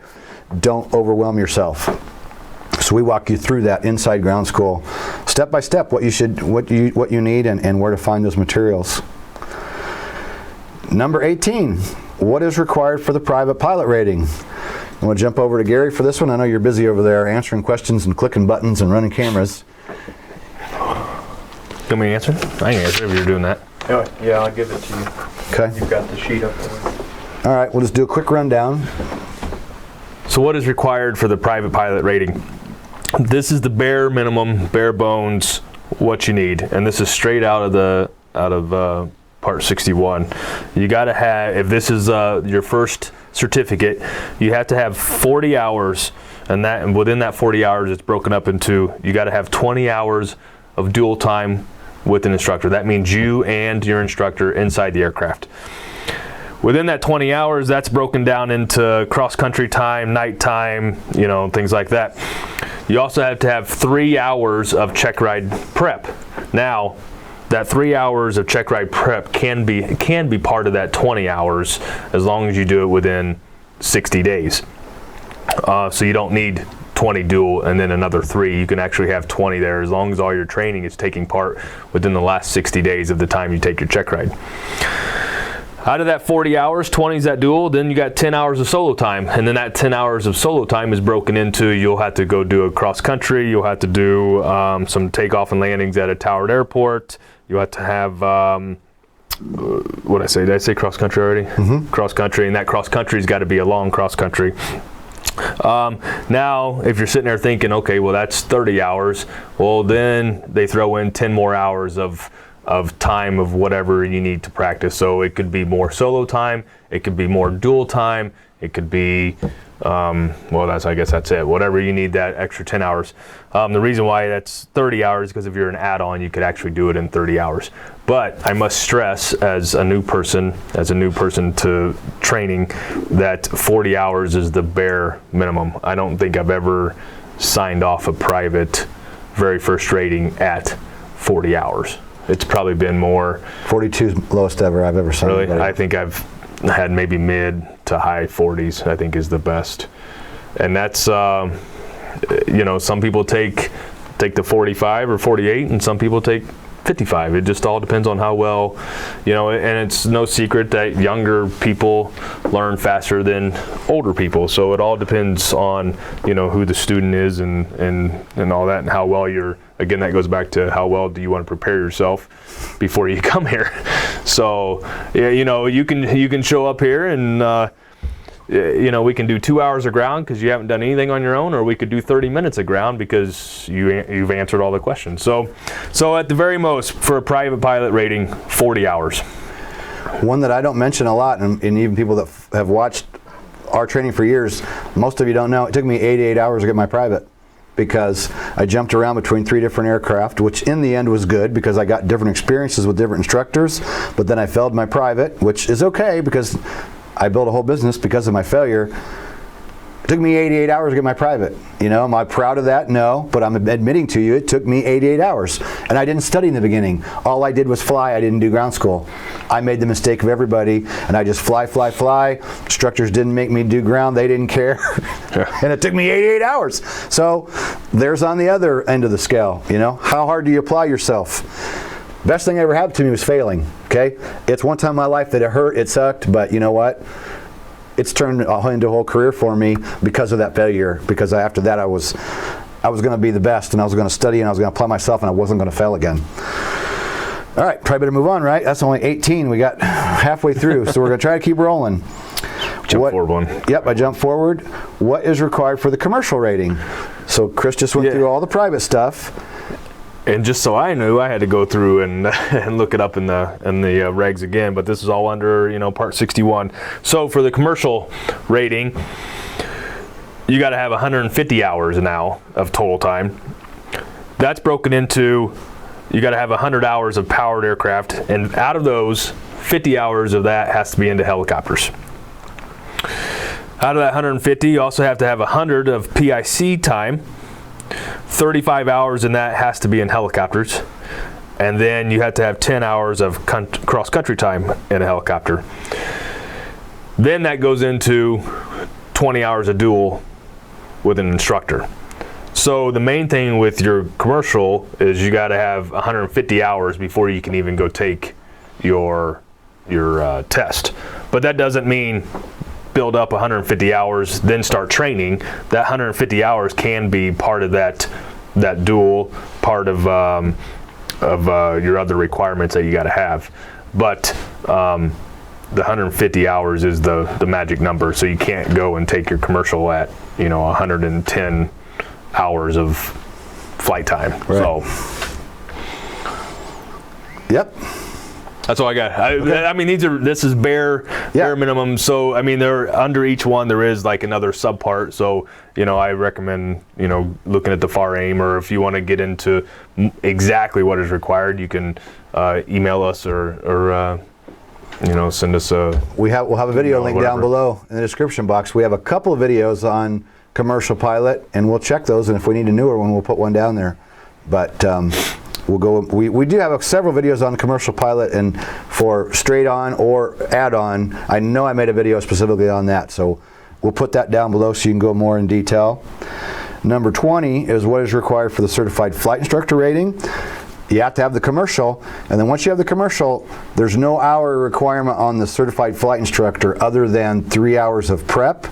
S1: don't overwhelm yourself. So we walk you through that inside ground school, step by step, what you need and where to find those materials. Number 18, what is required for the private pilot rating? I'm going to jump over to Gary for this one. I know you're busy over there answering questions and clicking buttons and running cameras.
S3: You want me to answer? I can answer if you're doing that.
S2: Yeah, I'll give it to you.
S1: Okay.
S2: You've got the sheet up there.
S1: All right, we'll just do a quick rundown.
S3: So what is required for the private pilot rating? This is the bare minimum, bare bones, what you need, and this is straight out of Part 61. You got to have, if this is your first certificate, you have to have 40 hours, and within that 40 hours, it's broken up into, you got to have 20 hours of dual time with an instructor. That means you and your instructor inside the aircraft. Within that 20 hours, that's broken down into cross-country time, night time, things like that. You also have to have 3 hours of check ride prep. Now, that 3 hours of check ride prep can be part of that 20 hours as long as you do it within 60 days. So you don't need 20 dual and then another 3. You can actually have 20 there as long as all your training is taking part within the last 60 days of the time you take your check ride. Out of that 40 hours, 20 is that dual, then you got 10 hours of solo time. And then that 10 hours of solo time is broken into, you'll have to go do a cross country, you'll have to do some takeoff and landings at a towered airport, you'll have to have, did I say cross country already? Mm-hmm. Cross country, and that cross country's got to be a long cross country. Now, if you're sitting there thinking, okay, well that's 30 hours, well then they throw in 10 more hours of time of whatever you need to practice. So it could be more solo time, it could be more dual time, it could be, I guess that's it. Whatever you need that extra 10 hours. The reason why that's 30 hours is because if you're an add-on, you could actually do it in 30 hours. But I must stress, as a new person to training, that 40 hours is the bare minimum. I don't think I've ever signed off a private very first rating at 40 hours. it's probably been more.
S1: 42 is lowest ever I've ever seen.
S3: Really, I think I've had maybe mid to high 40s. I think is the best, and that's some people take the 45 or 48, and some people take 55. It just all depends on how well, and it's no secret that younger people learn faster than older people. So it all depends on, who the student is and all that, and how well again, that goes back to how well do you want to prepare yourself before you come here. So, you can show up here and, we can do 2 hours of ground because you haven't done anything on your own, or we could do 30 minutes of ground because you've answered all the questions. So at the very most, for a private pilot rating, 40 hours.
S1: One that I don't mention a lot, and even people that have watched our training for years, most of you don't know, it took me 88 hours to get my private, because I jumped around between 3 different aircraft, which in the end was good because I got different experiences with different instructors, but then I failed my private, which is okay because I built a whole business because of my failure. It took me 88 hours to get my private. Am I proud of that? No, but I'm admitting to you it took me 88 hours. And I didn't study in the beginning. All I did was fly. I didn't do ground school. I made the mistake of everybody, and I just fly. Instructors didn't make me do ground. They didn't care. And it took me 88 hours. So there's on the other end of the scale. How hard do you apply yourself? Best thing ever happened to me was failing, okay? It's one time in my life that it hurt, it sucked, but you know what? It's turned into a whole career for me because of that failure, because after that I was going to be the best, and I was going to study, and I was going to apply myself, and I wasn't going to fail again. All right, probably better move on, right? That's only 18. We got halfway through, so we're going to try to keep rolling.
S3: Jump forward one.
S1: Yep, I jumped forward. What is required for the commercial rating? So Chris just went through all the private stuff.
S3: And just so I knew, I had to go through and look it up in the regs again, but this is all under Part 61. So for the commercial rating, you got to have 150 hours now of total time. That's broken into, you got to have 100 hours of powered aircraft, and out of those, 50 hours of that has to be into helicopters. Out of that 150, you also have to have 100 of PIC time. 35 hours in that has to be in helicopters, and then you have to have 10 hours of cross-country time in a helicopter. Then that goes into 20 hours of dual with an instructor. So the main thing with your commercial is you got to have 150 hours before you can even go take your test. But that doesn't mean build up 150 hours, then start training. That 150 hours can be part of that dual, part of your other requirements that you got to have. But the 150 hours is the magic number, so you can't go and take your commercial at 110 hours of flight time.
S1: Right.
S3: So,
S1: yep.
S3: That's all I got. I mean, this is bare minimum. So, I mean, under each one there is like another subpart. So, I recommend, looking at the FAR AIM, or if you want to get into exactly what is required, you can email us or send us a.
S1: We'll have a video link down below in the description box. We have a couple of videos on commercial pilot, and we'll check those. And if we need a newer one, we'll put one down there. But we'll go. We do have several videos on commercial pilot, and for straight on or add on. I know I made a video specifically on that, so we'll put that down below so you can go more in detail. Number 20 is what is required for the certified flight instructor rating. You have to have the commercial, and then once you have the commercial, there's no hour requirement on the certified flight instructor other than 3 hours of prep.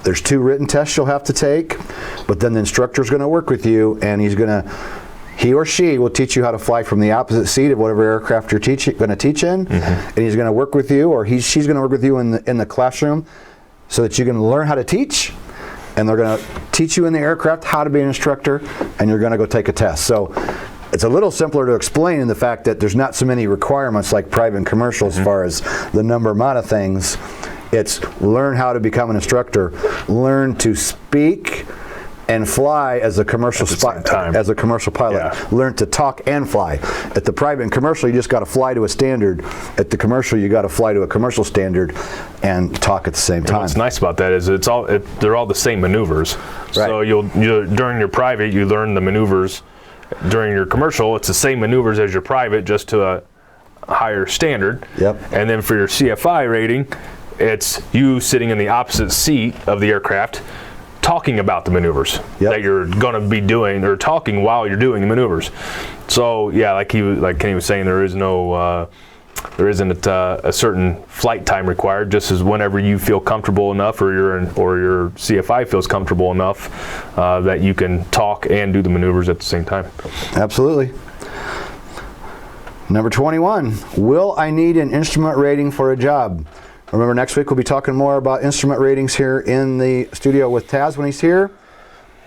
S1: There's 2 written tests you'll have to take, but then the instructor's going to work with you, and he or she will teach you how to fly from the opposite seat of whatever aircraft you're going to teach in, and he's going to work with you, or she's going to work with you in the classroom so that you can learn how to teach, and they're going to teach you in the aircraft how to be an instructor, and you're going to go take a test. So it's a little simpler to explain in the fact that there's not so many requirements like private and commercial as far as the amount of things. It's learn how to become an instructor, learn to speak and fly as a commercial as a commercial pilot. Yeah. Learn to talk and fly. At the private and commercial, you just got to fly to a standard. At the commercial, you got to fly to a commercial standard and talk at the same time.
S3: What's nice about that is they're all the same maneuvers. Right. So you'll during your private, you learn the maneuvers, During your commercial, it's the same maneuvers as your private, just to a higher standard.
S1: Yep.
S3: And then for your CFI rating, it's you sitting in the opposite seat of the aircraft talking about the maneuvers that you're going to be doing, or talking while you're doing the maneuvers. So yeah, like Kenny was saying, there isn't a certain flight time required. Just as whenever you feel comfortable enough, or your CFI feels comfortable enough, that you can talk and do the maneuvers at the same time.
S1: Absolutely. Number 21, will I need an instrument rating for a job? Remember, next week we'll be talking more about instrument ratings here in the studio with Taz when he's here.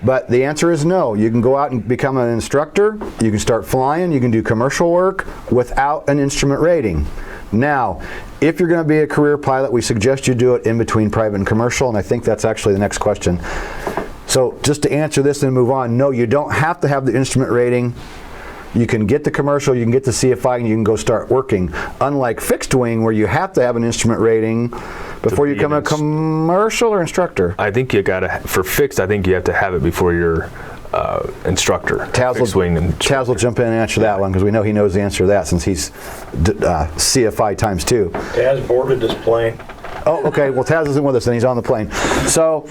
S1: But the answer is no. You can go out and become an instructor, you can start flying, you can do commercial work without an instrument rating. Now, if you're going to be a career pilot, we suggest you do it in between private and commercial, and I think that's actually the next question. So just to answer this and move on, no, you don't have to have the instrument rating. You can get the commercial, you can get the CFI, and you can go start working. Unlike fixed wing, where you have to have an instrument rating before you become a commercial or instructor.
S3: I think you gotta, for fixed, I think you have to have it before you're instructor.
S1: Taz will jump in and answer that one, because we know he knows the answer to that, since he's CFI times 2.
S2: Taz boarded this plane.
S1: Oh, okay. Well, Taz isn't with us, and he's on the plane. So,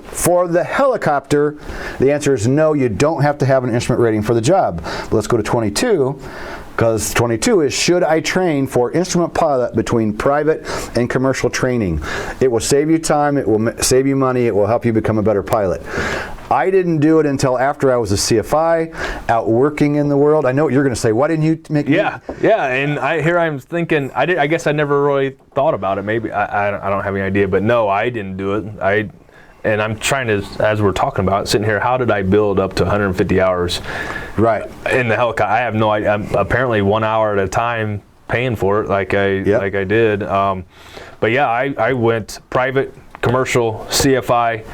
S1: for the helicopter, the answer is no, you don't have to have an instrument rating for the job. But let's go to 22, because 22 is, should I train for instrument pilot between private and commercial training? It will save you time, it will save you money, it will help you become a better pilot. I didn't do it until after I was a CFI, out working in the world. I know what you're going to say. Why didn't you make
S3: Yeah, and I'm thinking, I guess I never really thought about it. Maybe, I don't have any idea, but no, I didn't do it. And I'm trying to, as we're talking about, sitting here, how did I build up to 150 hours in the helicopter? I have no idea. I'm apparently 1 hour at a time paying for it like I did. But yeah, I went private, commercial, CFI,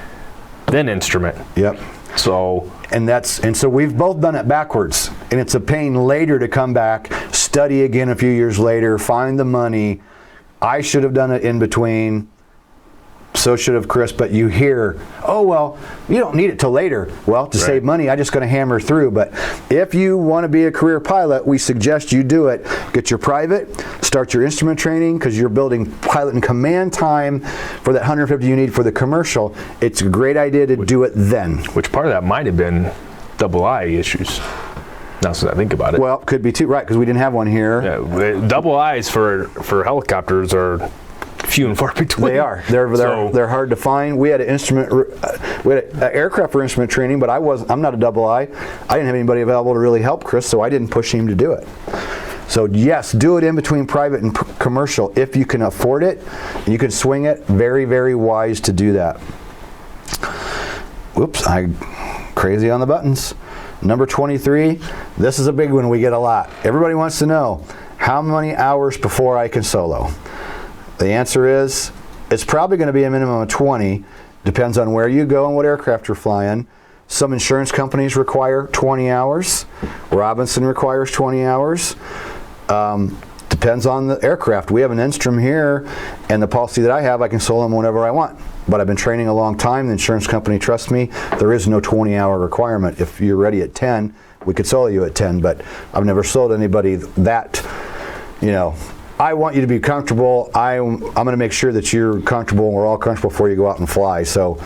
S3: then instrument.
S1: Yep.
S3: So
S1: so we've both done it backwards, and it's a pain later to come back, study again a few years later, find the money. I should have done it in between. So should have Chris, but you hear, oh, well, you don't need it till later. Well, to save money, I'm just going to hammer through. But if you want to be a career pilot, we suggest you do it. Get your private, start your instrument training, because you're building pilot and command time for that 150 you need for the commercial. It's a great idea to do it then.
S3: Which part of that might have been double I issues. Now that I think about it.
S1: Well, could be too, right, because we didn't have one here.
S3: Yeah, double I's for helicopters are few and far between.
S1: They are. They're hard to find. We had an aircraft for instrument training, but I'm not a double I. I didn't have anybody available to really help Chris, so I didn't push him to do it. So yes, do it in between private and commercial if you can afford it. You can swing it. Very, very wise to do that. Whoops, I'm crazy on the buttons. Number 23. This is a big one we get a lot. Everybody wants to know, how many hours before I can solo? The answer is, it's probably going to be a minimum of 20. Depends on where you go and what aircraft you're flying. Some insurance companies require 20 hours. Robinson requires 20 hours. Depends on the aircraft. We have an Instrum here, and the policy that I have, I can solo them whenever I want. But I've been training a long time. The insurance company trusts me. There is no 20-hour requirement. If you're ready at 10, we could solo you at 10. But I've never sold anybody that, I want you to be comfortable. I'm going to make sure that you're comfortable and we're all comfortable before you go out and fly. So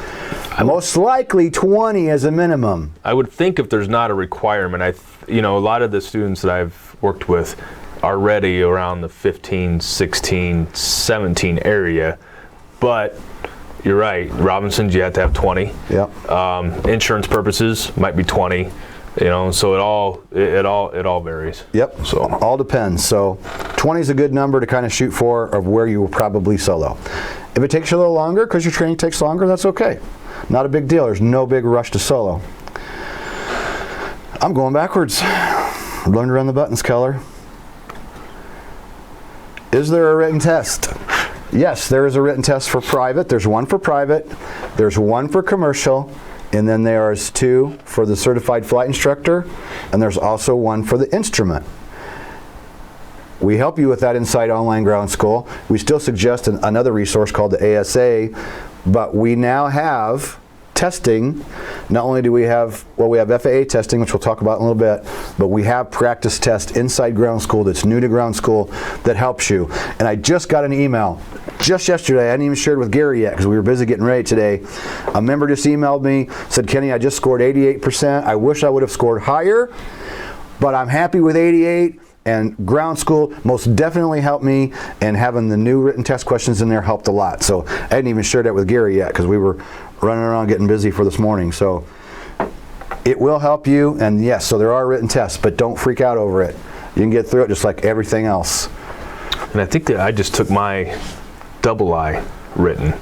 S1: most likely 20 as a minimum.
S3: I would think if there's not a requirement, a lot of the students that I've worked with are ready around the 15, 16, 17 area. But you're right, Robinsons, you have to have 20.
S1: Yep.
S3: Insurance purposes might be 20. So it all varies.
S1: Yep.
S3: So
S1: all depends. So 20 is a good number to kind of shoot for of where you will probably solo. If it takes you a little longer because your training takes longer, that's okay. Not a big deal. There's no big rush to solo. I'm going backwards. Learn to run the buttons, Keller. Is there a written test? Yes, there is a written test for private. There's one for private. There's one for commercial. And then there's 2 for the certified flight instructor, and there's also one for the instrument. We help you with that inside Online Ground School. We still suggest another resource called the ASA, but we now have testing. Not only do we have FAA testing, which we'll talk about in a little bit, but we have practice test inside ground school that's new to ground school that helps you. And I just got an email just yesterday. I hadn't even shared with Gary yet because we were busy getting ready today. A member just emailed me, said, Kenny, I just scored 88%. I wish I would have scored higher, but I'm happy with 88. And ground school most definitely helped me, and having the new written test questions in there helped a lot. So I hadn't even shared that with Gary yet because we were running around getting busy for this morning. So it will help you, and yes, so there are written tests, but don't freak out over it. You can get through it just like everything else.
S3: And I think that I just took my double I written,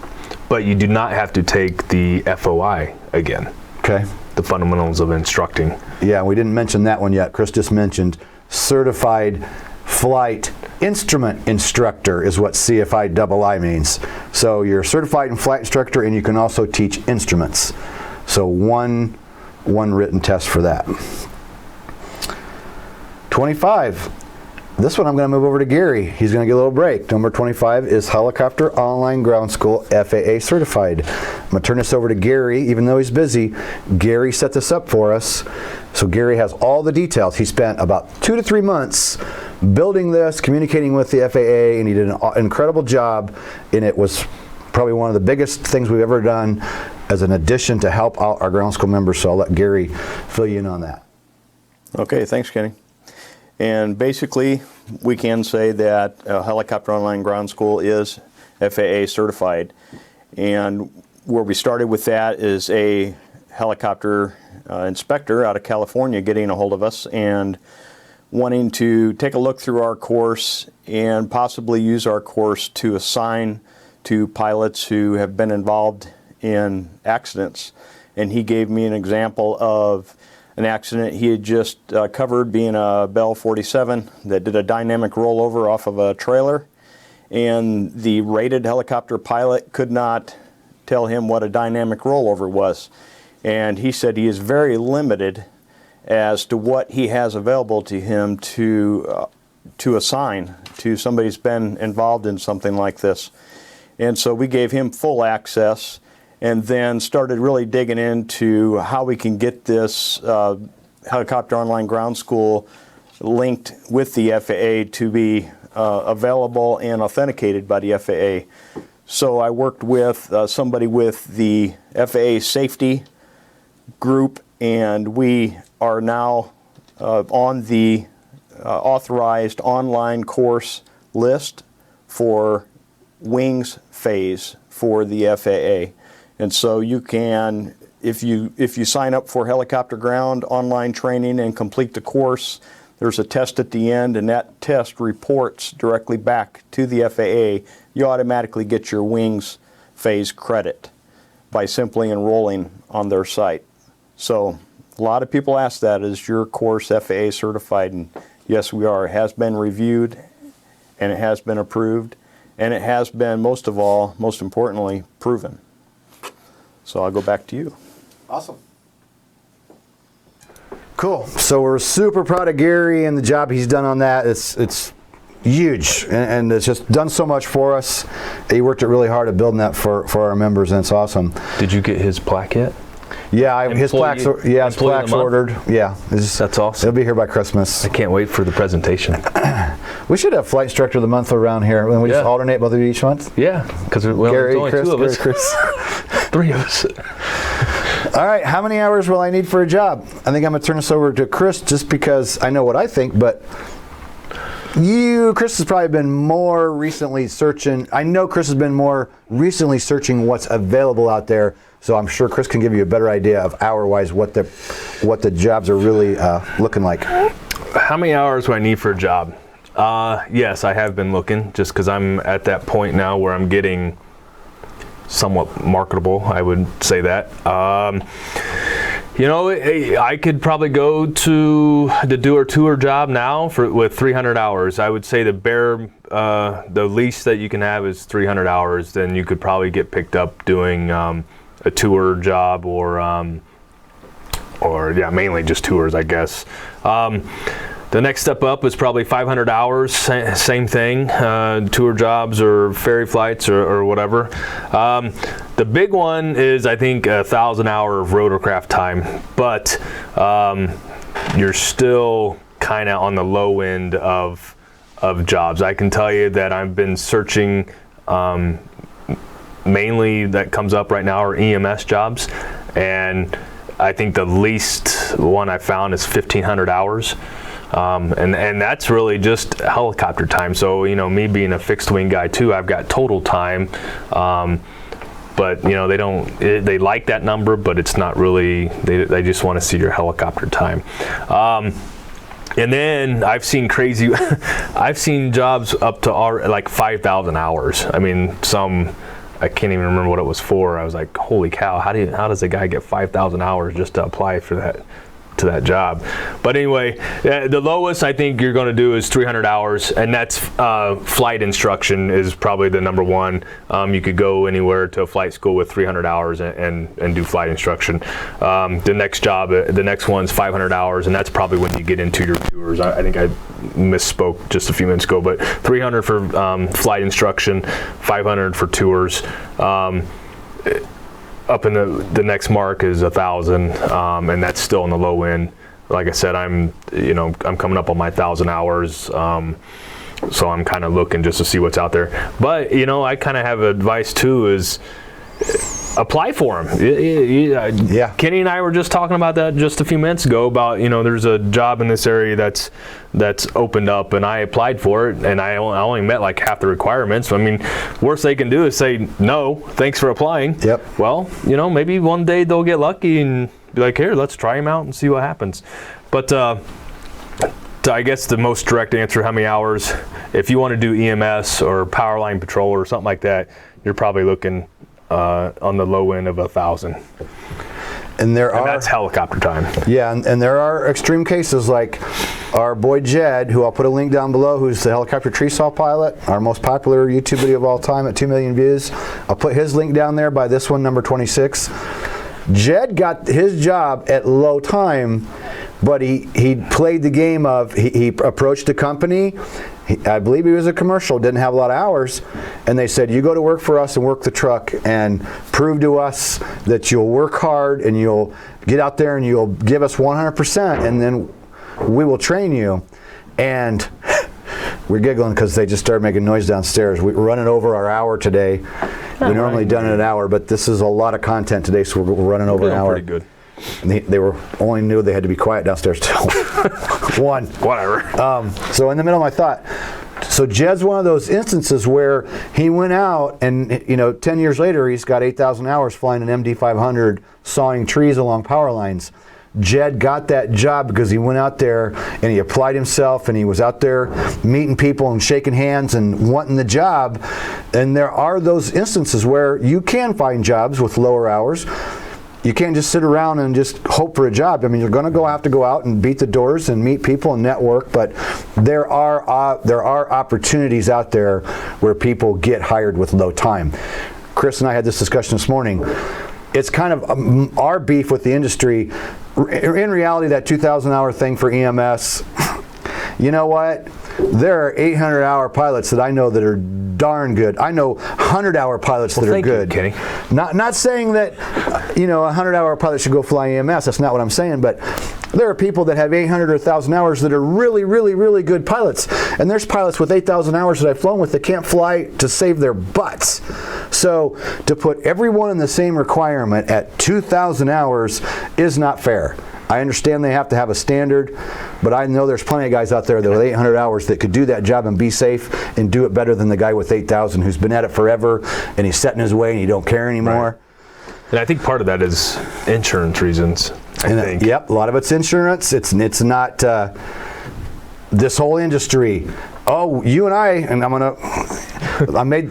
S3: but you do not have to take the FOI again.
S1: Okay.
S3: The fundamentals of instructing.
S1: Yeah, we didn't mention that one yet. Chris just mentioned Certified Flight Instrument Instructor is what CFI double I means. So you're certified in flight instructor, and you can also teach instruments. So one written test for that. 25. This one I'm going to move over to Gary. He's going to get a little break. Number 25 is Helicopter Online Ground School FAA Certified. I'm going to turn this over to Gary, even though he's busy. Gary set this up for us. So Gary has all the details. He spent about 2 to 3 months building this, communicating with the FAA, and he did an incredible job. And it was probably one of the biggest things we've ever done as an addition to help out our ground school members. So I'll let Gary fill you in on that.
S2: Okay, thanks, Kenny. And basically, we can say that Helicopter Online Ground School is FAA certified. And where we started with that is a helicopter inspector out of California getting a hold of us and wanting to take a look through our course and possibly use our course to assign to pilots who have been involved in accidents. And he gave me an example of an accident he had just covered, being a Bell 47 that did a dynamic rollover off of a trailer, and the rated helicopter pilot could not tell him what a dynamic rollover was. And he said he is very limited as to what he has available to him to assign to somebody who's been involved in something like this. And so we gave him full access, and then started really digging into how we can get this Helicopter Online Ground School linked with the FAA to be available and authenticated by the FAA. So I worked with somebody with the FAA safety group, and we are now on the authorized online course list for wings phase for the FAA. And so you can, if you sign up for helicopter ground online training and complete the course, there's a test at the end, and that test reports directly back to the FAA. You automatically get your wings phase credit by simply enrolling on their site. So a lot of people ask that, is your course FAA certified? And yes, we are. It has been reviewed, and it has been approved, and it has been, most importantly, proven. So I'll go back to you.
S1: Awesome. Cool. So we're super proud of Gary and the job he's done on that. It's huge, and it's just done so much for us. He worked it really hard at building that for our members, and it's awesome.
S3: Did you get his plaque yet?
S1: Yeah, his plaque's ordered. Yeah,
S3: that's awesome.
S1: It'll be here by Christmas.
S3: I can't wait for the presentation.
S1: We should have Flight Instructor of the Month around here. When we just alternate both of you each month.
S3: Yeah, because there's only
S1: Chris,
S3: two of us.
S1: Chris.
S3: 3 of us.
S1: All right, how many hours will I need for a job? I think I'm going to turn this over to Chris just because I know what I think, but Chris has probably been more recently searching. I know Chris has been more recently searching what's available out there, so I'm sure Chris can give you a better idea of hour-wise what the jobs are really looking like.
S3: How many hours do I need for a job? Yes, I have been looking, just because I'm at that point now where I'm getting somewhat marketable, I would say that. I could probably go to the tour job now with 300 hours. I would say the least that you can have is 300 hours. Then you could probably get picked up doing a tour job or mainly just tours, I guess. The The next step up is probably 500 hours, same thing, tour jobs or ferry flights or whatever. The big one is, I think, 1,000 hour of rotorcraft time, but you're still kind of on the low end of jobs. I can tell you that I've been searching, mainly that comes up right now are EMS jobs, and I think the least one I found is 1,500 hours. And that's really just helicopter time. So, you know, me being a fixed wing guy too, I've got total time. But, you know, they like that number, but it's not really, they just want to see your helicopter time. And then I've seen crazy, I've seen jobs up to like 5,000 hours. I mean, I can't even remember what it was for. I was like, holy cow, how does a guy get 5,000 hours just to apply for that job? But anyway, the lowest I think you're going to do is 300 hours, and that's flight instruction is probably the number one. You could go anywhere to a flight school with 300 hours and do flight instruction. The next one's 500 hours, and that's probably when you get into your tours. I think I misspoke just a few minutes ago, but 300 for flight instruction, 500 for tours. Up in the next mark is 1,000, and that's still in the low end. Like I said, I'm coming up on my 1,000 hours, so I'm kind of looking just to see what's out there. But you know, I kind of have advice too: is apply for them.
S1: Yeah.
S3: Kenny and I were just talking about that just a few minutes ago. About, you know, there's a job in this area that's opened up, and I applied for it, and I only met like half the requirements. I mean, worst they can do is say no, thanks for applying.
S1: Yep.
S3: Well, you know, maybe one day they'll get lucky and be like, here, let's try them out and see what happens. But I guess the most direct answer, how many hours? If you want to do EMS or power line patrol or something like that, you're probably looking on the low end of 1,000.
S1: And
S3: that's helicopter time.
S1: Yeah, and there are extreme cases like our boy Jed, who I'll put a link down below, who's the helicopter tree saw pilot, our most popular YouTube video of all time at 2 million views. I'll put his link down there by this one, number 26. Jed got his job at low time, but he played the game of, he approached a company. I believe he was a commercial, didn't have a lot of hours, and they said, you go to work for us and work the truck and prove to us that you'll work hard and you'll get out there and you'll give us 100%, and then we will train you. And we're giggling because they just started making noise downstairs. We're running over our hour today. We normally done it an hour, but this is a lot of content today, so we're running over an hour.
S3: Pretty good.
S1: They were only knew they had to be quiet downstairs till 1.
S3: Whatever.
S1: So in the middle of my thought, so Jed's one of those instances where he went out and, you know, 10 years later, he's got 8,000 hours flying an MD-500, sawing trees along power lines. Jed got that job because he went out there and he applied himself, and he was out there meeting people and shaking hands and wanting the job. And there are those instances where you can find jobs with lower hours. You can't just sit around and just hope for a job. I mean, you're going to have to go out and beat the doors and meet people and network, but there are opportunities out there where people get hired with low time. Chris and I had this discussion this morning. It's kind of our beef with the industry. In reality, that 2,000 hour thing for EMS, you know what? There are 800-hour pilots that I know that are darn good. I know 100-hour pilots that are good.
S3: Thank you, Kenny.
S1: Not saying that, you know, a 100-hour pilot should go fly EMS. That's not what I'm saying. But there are people that have 800 or 1,000 hours that are really, really, really good pilots. And there's pilots with 8,000 hours that I've flown with that can't fly to save their butts. So to put everyone in the same requirement at 2,000 hours is not fair. I understand they have to have a standard, but I know there's plenty of guys out there that with 800 hours that could do that job and be safe and do it better than the guy with 8,000 who's been at it forever and he's set in his way and he don't care anymore.
S3: Right. And I think part of that is insurance reasons. I think.
S1: Yep, a lot of it's insurance. It's not this whole industry. Oh, you and I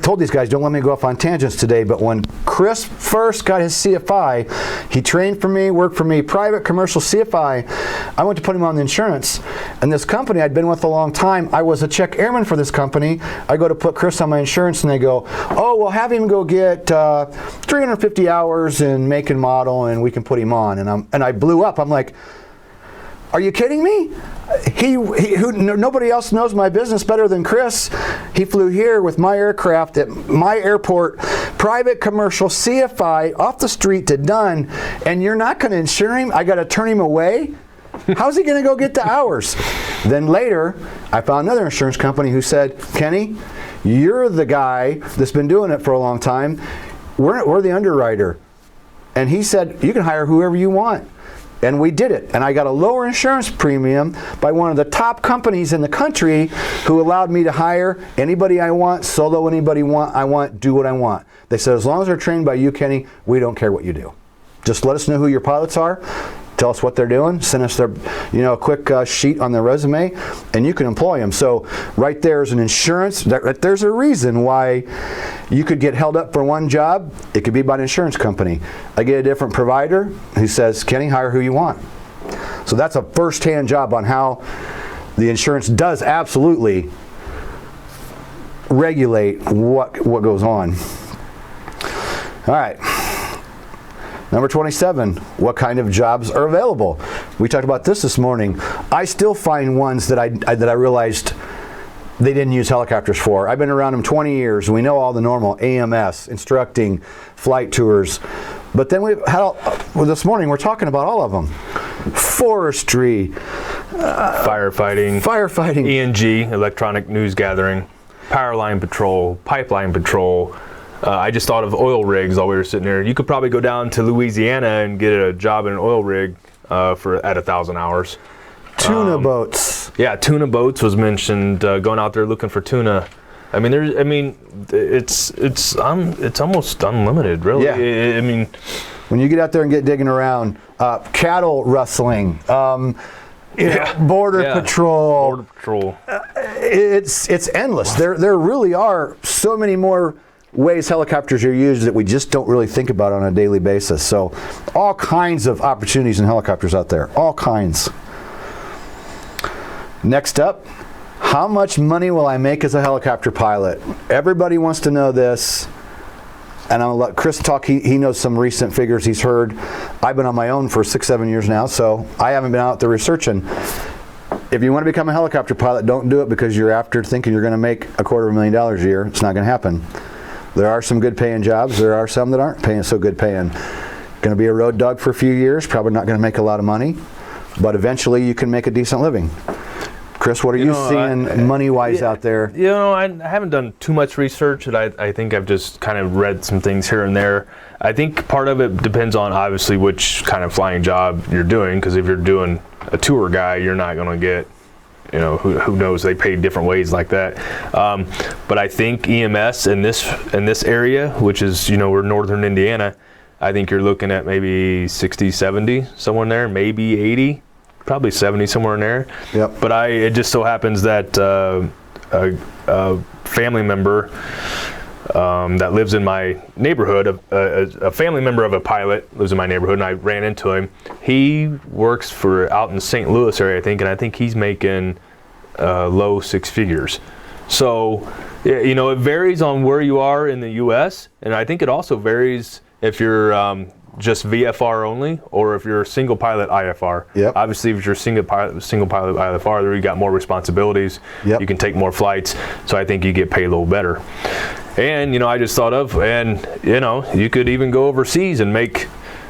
S1: told these guys, don't let me go off on tangents today, but when Chris first got his CFI, he trained for me, worked for me, private commercial CFI. I went to put him on the insurance, and this company I'd been with a long time, I was a check airman for this company. I go to put Chris on my insurance, and they go, oh, well, have him go get 350 hours in make and model, and we can put him on. And I blew up. I'm like, are you kidding me? Nobody else knows my business better than Chris. He flew here with my aircraft at my airport, private commercial CFI off the street to Dunn, and you're not going to insure him? I got to turn him away? How's he going to go get the hours? Then later, I found another insurance company who said, Kenny, you're the guy that's been doing it for a long time. We're the underwriter. And he said, you can hire whoever you want. And we did it. And I got a lower insurance premium by one of the top companies in the country who allowed me to hire anybody I want, solo anybody I want, do what I want. They said, as long as they're trained by you, Kenny, we don't care what you do. Just let us know who your pilots are. Tell us what they're doing. Send us their, a quick sheet on their resume, and you can employ them. So right there is an insurance. There's a reason why you could get held up for one job. It could be by an insurance company. I get a different provider who says, Kenny, hire who you want. So that's a first-hand job on how the insurance does absolutely regulate what goes on. All right. Number 27, what kind of jobs are available? We talked about this morning. I still find ones that I realized they didn't use helicopters for. I've been around them 20 years. We know all the normal AMS, instructing, flight tours. But then this morning we're talking about all of them. Forestry. Firefighting.
S3: E&G, electronic news gathering. Power line patrol, pipeline patrol. I just thought of oil rigs while we were sitting there. You could probably go down to Louisiana and get a job in an oil rig at 1,000 hours.
S1: Tuna boats.
S3: Yeah, tuna boats was mentioned. Going out there looking for tuna. I mean, it's almost unlimited, really.
S1: Yeah. When you get out there and get digging around, cattle rustling. Border Patrol. It's endless. There really are so many more ways helicopters are used that we just don't really think about on a daily basis. So all kinds of opportunities in helicopters out there. All kinds. Next up, how much money will I make as a helicopter pilot? Everybody wants to know this. And I'm going to let Chris talk. He knows some recent figures he's heard. I've been on my own for 6-7 years now, so I haven't been out there researching. If you want to become a helicopter pilot, don't do it because you're after thinking you're going to make $250,000 a year. It's not going to happen. There are some good paying jobs. There are some that aren't paying so good paying. Going to be a road dog for a few years. Probably not going to make a lot of money, but eventually you can make a decent living. Chris, what are you seeing money-wise out there?
S3: I haven't done too much research. I think I've just kind of read some things here and there. I think part of it depends on obviously which kind of flying job you're doing, because if you're doing a tour guy, you're not going to get, who knows, they pay different ways like that. But I think EMS in this area, which is, we're northern Indiana, I think you're looking at maybe 60, 70, somewhere in there, maybe 80. Probably 70, somewhere in there.
S1: Yep.
S3: But it just so happens that a family member that lives in my neighborhood, a family member of a pilot lives in my neighborhood, and I ran into him. He works out in St. Louis area, I think, and I think he's making low 6 figures. So, it varies on where you are in the U.S., and I think it also varies if you're just VFR only, or if you're a single pilot IFR.
S1: Yep.
S3: Obviously, if you're single pilot IFR, there you got more responsibilities.
S1: Yep.
S3: You can take more flights, so I think you get paid a little better. And I just thought of, you could even go overseas and make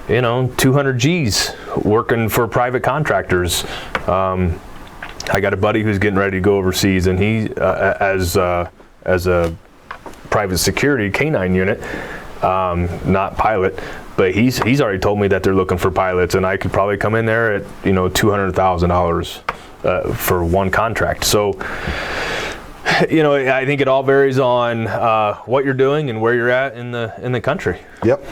S3: 200 G's working for private contractors. I got a buddy who's getting ready to go overseas, and he as a private security K9 unit, not pilot. But he's already told me that they're looking for pilots, and I could probably come in there at $200,000 for one contract. So I think it all varies on what you're doing and where you're at in the country.
S1: Yep.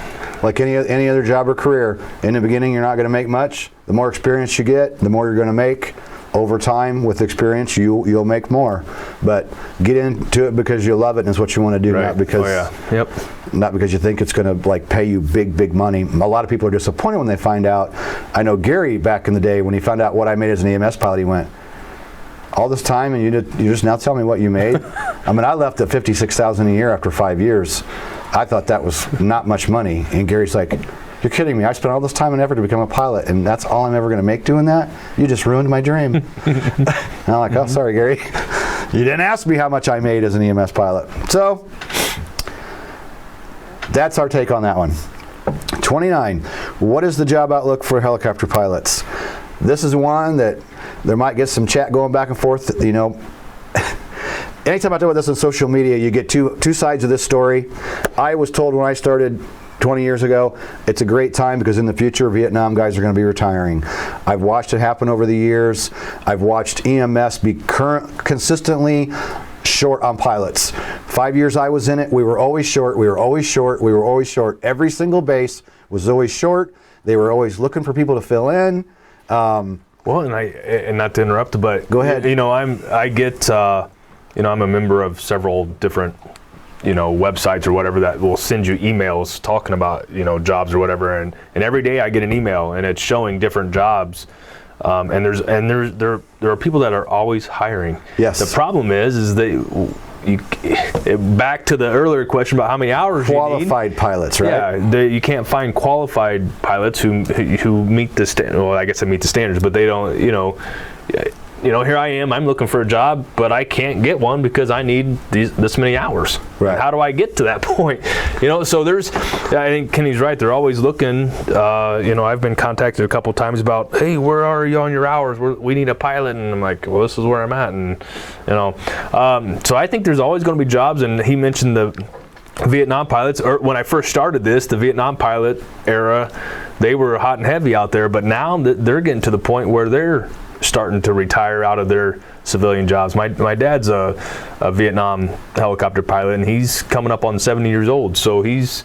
S1: Like any other job or career, in the beginning you're not going to make much. The more experience you get, the more you're going to make. Over time, with experience, you'll make more. But get into it because you love it and it's what you want to do,
S3: right.
S1: Not because not because you think it's going to pay you big money. A lot of people are disappointed when they find out. I know Gary back in the day, when he found out what I made as an EMS pilot, he went, all this time and you just now tell me what you made? I left at $56,000 a year after 5 years. I thought that was not much money. And Gary's like, You're kidding me. I spent all this time and effort to become a pilot, and that's all I'm ever going to make doing that? You just ruined my dream. And I'm like, oh, sorry, Gary. You didn't ask me how much I made as an EMS pilot. So that's our take on that one. 29, what is the job outlook for helicopter pilots? This is one that there might get some chat going back and forth. You know, anytime I talk about this on social media, you get two sides of this story. I was told when I started 20 years ago, it's a great time because in the future, Vietnam guys are going to be retiring. I've watched it happen over the years. I've watched EMS be consistently short on pilots. 5 years I was in it, we were always short, we were always short, we were always short. Every single base was always short. They were always looking for people to fill in.
S3: Well, and not to interrupt, but
S1: go ahead.
S3: You know, I'm a member of several different, you know, websites or whatever that will send you emails talking about, you know, jobs or whatever, and every day I get an email and it's showing different jobs, and there are people that are always hiring.
S1: Yes.
S3: The problem is back to the earlier question about how many hours
S1: qualified pilots, right?
S3: Yeah, you can't find qualified pilots who meet the well, I guess they meet the standards, but they don't, you know, here I am, I'm looking for a job, but I can't get one because I need this many hours.
S1: Right.
S3: How do I get to that point? You know, so I think Kenny's right. They're always looking. You know, I've been contacted a couple times about, hey, where are you on your hours? We need a pilot. And I'm like, well, this is where I'm at. And, you know, so I think there's always going to be jobs. And he mentioned the Vietnam pilots, or when I first started this, the Vietnam pilot era, they were hot and heavy out there. But now they're getting to the point where they're starting to retire out of their civilian jobs. My dad's a Vietnam helicopter pilot, and he's coming up on 70 years old. So he's,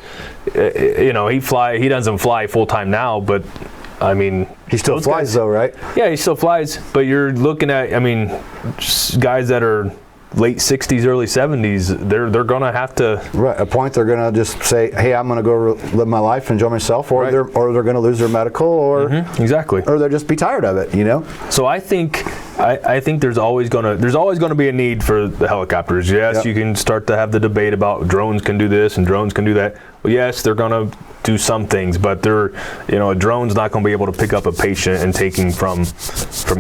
S3: you know, he doesn't fly full time now, but I mean,
S1: he still flies though, right?
S3: Yeah, he still flies. But you're looking at, I mean, guys that are late 60s, early 70s, they're going to have to...
S1: Right, at a point they're going to just say, hey, I'm going to go live my life, enjoy myself, or they're going to lose their medical, or
S3: exactly,
S1: or they'll just be tired of it, you know?
S3: So I think there's always going to be a need for the helicopters. Yes, you can start to have the debate about drones can do this and drones can do that. Well, yes, they're going to do some things, but a drone's not going to be able to pick up a patient and take him from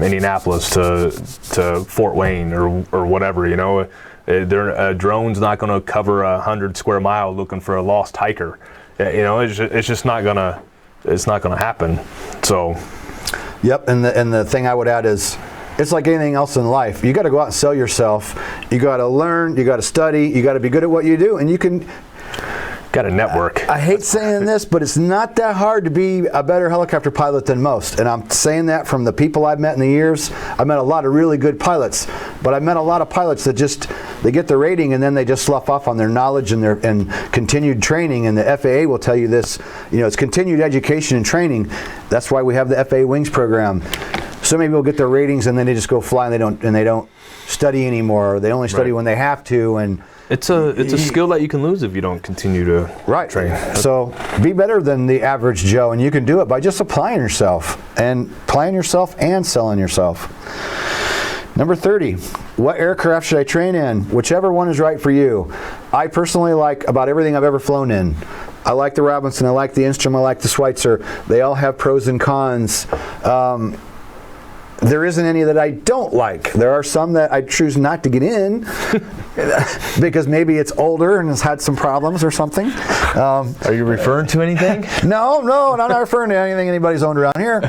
S3: Indianapolis to Fort Wayne or whatever. You know, a drone's not going to cover 100 square mile looking for a lost hiker. You know, it's just not gonna happen. So,
S1: yep. And the thing I would add is, it's like anything else in life. You got to go out and sell yourself. You got to learn. You got to study. You got to be good at what you do, and you can.
S3: Got a network.
S1: I hate saying this, but it's not that hard to be a better helicopter pilot than most. And I'm saying that from the people I've met in the years. I've met a lot of really good pilots, but I've met a lot of pilots that they get the rating and then they just slough off on their knowledge and continued training. And the FAA will tell you this, you know, it's continued education and training. That's why we have the FAA Wings program. So many people get their ratings and then they just go fly and they don't study anymore. They only study when they have to, and
S3: it's a skill that you can lose if you don't continue to train.
S1: So be better than the average Joe, and you can do it by just applying yourself and selling yourself. Number 30, what aircraft should I train in? Whichever one is right for you. I personally like about everything I've ever flown in. I like the Robinson, I like the Instrument, I like the Schweitzer. They all have pros and cons. There isn't any that I don't like. There are some that I choose not to get in because maybe it's older and has had some problems or something.
S3: Are you referring to anything?
S1: No, I'm not referring to anything anybody's owned around here.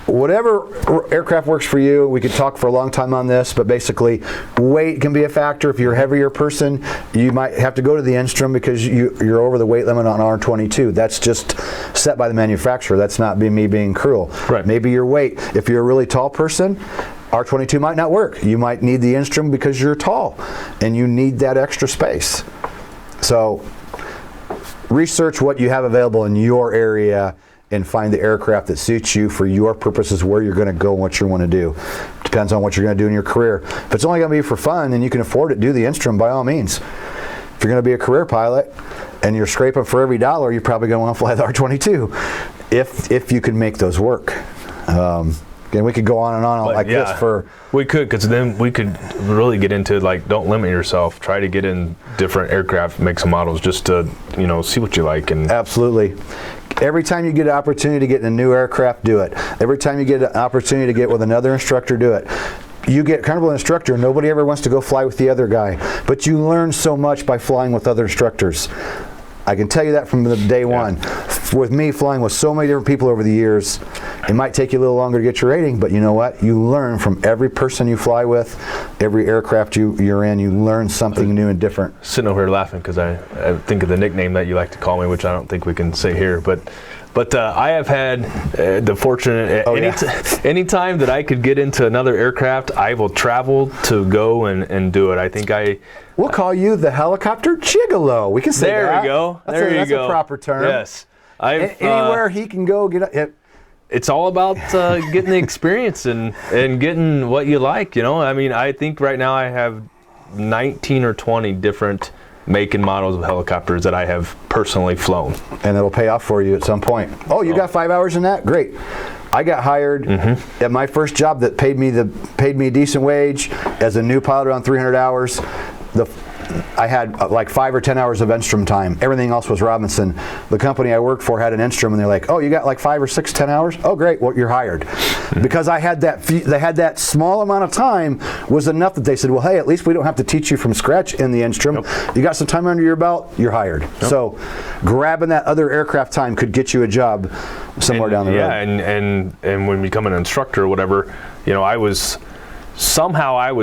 S1: Whatever aircraft works for you, we could talk for a long time on this, but basically weight can be a factor. If you're a heavier person, you might have to go to the Instrument because you're over the weight limit on R22. That's just set by the manufacturer. That's not me being cruel.
S3: Right.
S1: Maybe your weight. If you're a really tall person, R22 might not work. You might need the Instrument because you're tall and you need that extra space. So research what you have available in your area and find the aircraft that suits you for your purposes, where you're going to go and what you want to do. Depends on what you're going to do in your career. If it's only going to be for fun and you can afford it, do the Instrument by all means. If you're going to be a career pilot and you're scraping for every dollar, you're probably going to want to fly the R22 if you can make those work. And we could go on and on
S3: But
S1: like
S3: yeah,
S1: this for.
S3: we could, because then we could really get into, like, don't limit yourself. Try to get in different aircraft makes and models just to, you know, see what you like. And
S1: Absolutely. Every time you get an opportunity to get in a new aircraft, do it. Every time you get an opportunity to get with another instructor, do it. You get comfortable with an instructor, nobody ever wants to go fly with the other guy, but you learn so much by flying with other instructors. I can tell you that from the day one. With me flying with so many different people over the years, it might take you a little longer to get your rating, but you know what? You learn from every person you fly with, every aircraft you're in, you learn something new and different.
S3: sitting over here laughing because I think of the nickname that you like to call me, which I don't think we can say here, but I have had the fortunate, anytime that I could get into another aircraft, I will travel to go and do it. I think
S1: We'll call you the helicopter gigolo. We can say that.
S3: There we go. That's
S1: a proper term.
S3: Yes.
S1: Anywhere he can go, get it.
S3: It's all about getting the experience and getting what you like, you know? I mean, I think right now I have 19 or 20 different make and models of helicopters that I have personally flown.
S1: And it'll pay off for you at some point. Oh, you got 5 hours in that? Great. I got hired at my first job that paid me a decent wage as a new pilot around 300 hours. I had like 5 or 10 hours of Enstrom time. Everything else was Robinson. The company I worked for had an Enstrom, and they're like, "Oh, you got like 5 or 6, 10 hours? Oh, great. Well, you're hired." Because I had that small amount of time was enough that they said, "Well, hey, at least we don't have to teach you from scratch in the Enstrom. You got some time under your belt. You're hired." So, grabbing that other aircraft time could get you a job somewhere down the road.
S3: Yeah, and when you become an instructor or whatever, you know, I was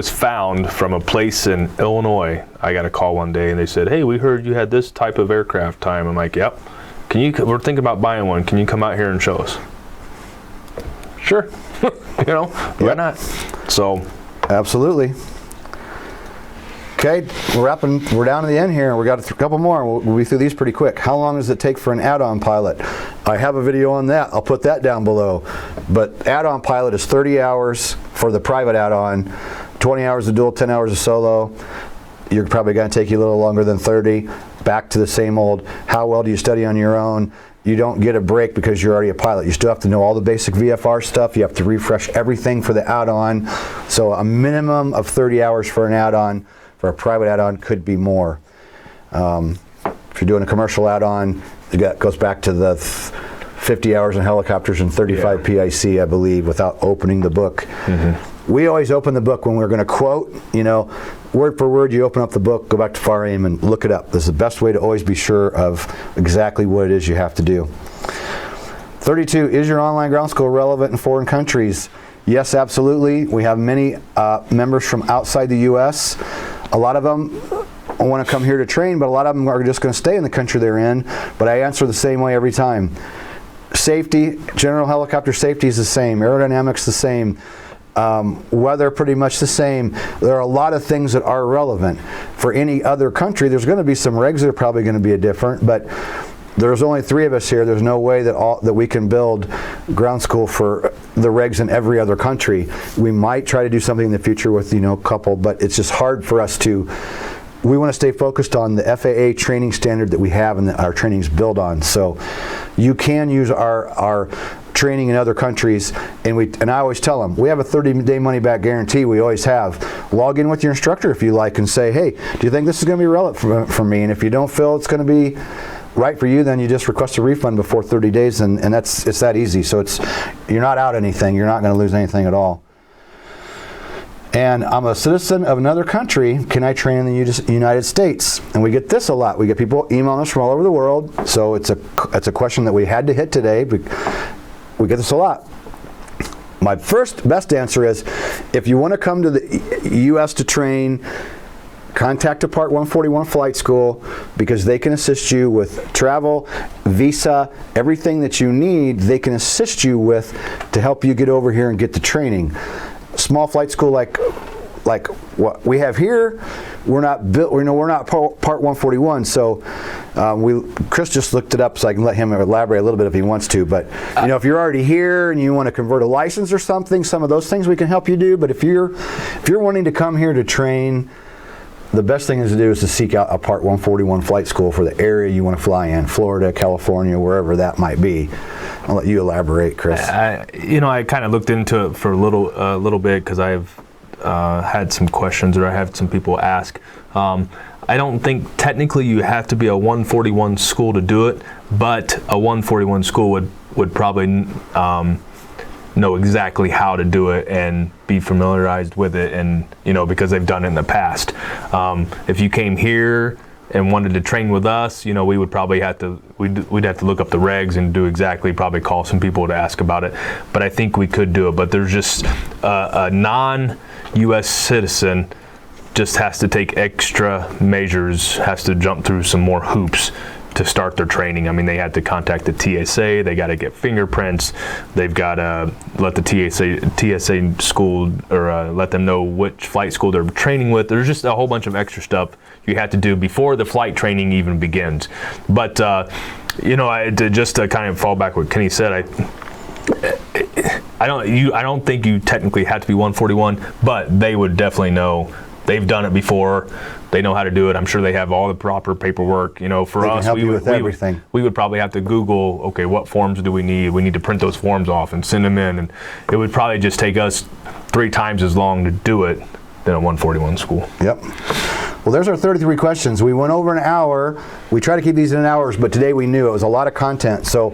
S3: found from a place in Illinois. I got a call one day and they said, "Hey, we heard you had this type of aircraft time." I'm like, "Yep. We're thinking about buying one. Can you come out here and show us?" Sure. You know, why not? So,
S1: absolutely. Okay, we're down to the end here, and we got a couple more. We'll be through these pretty quick. How long does it take for an add-on pilot? I have a video on that. I'll put that down below. But add-on pilot is 30 hours for the private add-on, 20 hours of dual, 10 hours of solo. You're probably going to take you a little longer than 30. Back to the same old, how well do you study on your own? You don't get a break because you're already a pilot. You still have to know all the basic VFR stuff. You have to refresh everything for the add-on. So a minimum of 30 hours for an add-on. For a private add-on, could be more. If you're doing a commercial add-on, it goes back to the 50 hours in helicopters and 35 PIC, I believe, without opening the book. We always open the book when we're going to quote, you know, word for word, you open up the book, go back to Far Aim and look it up. This is the best way to always be sure of exactly what it is you have to do. 32, is your online ground school relevant in foreign countries? Yes, absolutely. We have many members from outside the U.S. A lot of them want to come here to train, but a lot of them are just going to stay in the country they're in. But I answer the same way every time. Safety, general helicopter safety is the same. Aerodynamics the same. Weather pretty much the same. There are a lot of things that are relevant. For any other country, there's going to be some regs that are probably going to be different, but there's only 3 of us here. There's no way that we can build ground school for the regs in every other country. We might try to do something in the future with, you know, a couple, but it's just hard for us to. We want to stay focused on the FAA training standard that we have and that our training's built on. So you can use our training in other countries, and I always tell them, we have a 30-day money-back guarantee. We always have. Log in with your instructor if you like and say, "Hey, do you think this is going to be relevant for me?" And if you don't feel it's going to be right for you, then you just request a refund before 30 days, and it's that easy. So you're not out anything. You're not going to lose anything at all. And I'm a citizen of another country. Can I train in the United States? And we get this a lot. We get people emailing us from all over the world. So it's a question that we had to hit today. We get this a lot. My best answer is, if you want to come to the U.S. to train, contact a Part 141 flight school, because they can assist you with travel, visa, everything that you need. They can assist you with to help you get over here and get the training. Small flight school like what we have here, we're not built. We're not Part 141. So Chris just looked it up, so I can let him elaborate a little bit if he wants to. But you know, if you're already here and you want to convert a license or something, some of those things we can help you do. But if you're wanting to come here to train, the best thing to do is to seek out a Part 141 flight school for the area you want to fly in, Florida, California, wherever that might be. I'll let you elaborate, Chris.
S3: I kind of looked into it for a little bit because I've had some questions, or I have some people ask. I don't think technically you have to be a 141 school to do it, but a 141 school would probably know exactly how to do it and be familiarized with it, and because they've done it in the past. If you came here and wanted to train with us, we would probably we'd have to look up the regs and probably call some people to ask about it. But I think we could do it. But there's just a non-U.S. citizen just has to take extra measures, has to jump through some more hoops to start their training. I mean, they had to contact the TSA, they got to get fingerprints, they've got to let the TSA school, or let them know which flight school they're training with. There's just a whole bunch of extra stuff you have to do before the flight training even begins. But just to kind of fall back what Kenny said, I don't think you technically have to be 141, but they would definitely know. They've done it before. They know how to do it. I'm sure they have all the proper paperwork. For us, we would probably have to Google, okay, what forms do we need? We need to print those forms off and send them in. And it would probably just take us 3 times as long to do it than a 141 school.
S1: Yep. Well, there's our 33 questions. We went over an hour. We try to keep these in hours, but today we knew it was a lot of content. So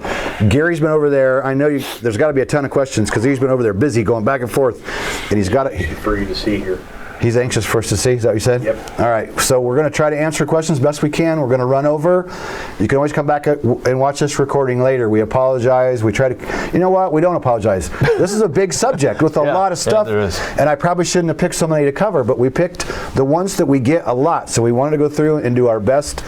S1: Gary's been over there. I know there's got to be a ton of questions because he's been over there busy going back and forth. And he's got it.
S2: For you to see here.
S1: He's anxious for us to see. Is that what you said?
S2: Yep.
S1: All right. So we're going to try to answer questions best we can. We're going to run over. You can always come back and watch this recording later. We apologize. We try to. You know what? We don't apologize. This is a big subject with a lot of stuff.
S3: Yeah, there is.
S1: And I probably shouldn't have picked so many to cover, but we picked the ones that we get a lot. So we wanted to go through and do our best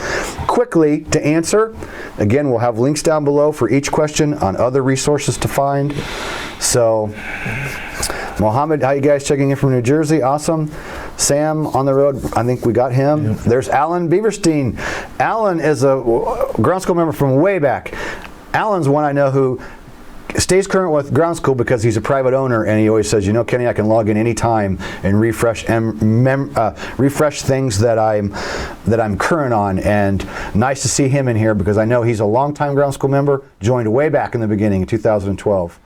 S1: quickly to answer. Again, we'll have links down below for each question on other resources to find. So. Mohammed, how you guys checking in from New Jersey? Awesome. Sam on the road, I think we got him. Yep. There's Alan Beaverstein. Alan is a ground school member from way back. Alan's one I know who stays current with ground school because he's a private owner, and he always says, Kenny, I can log in anytime and refresh things that I'm current on. And nice to see him in here because I know he's a longtime ground school member, joined way back in the beginning in 2012.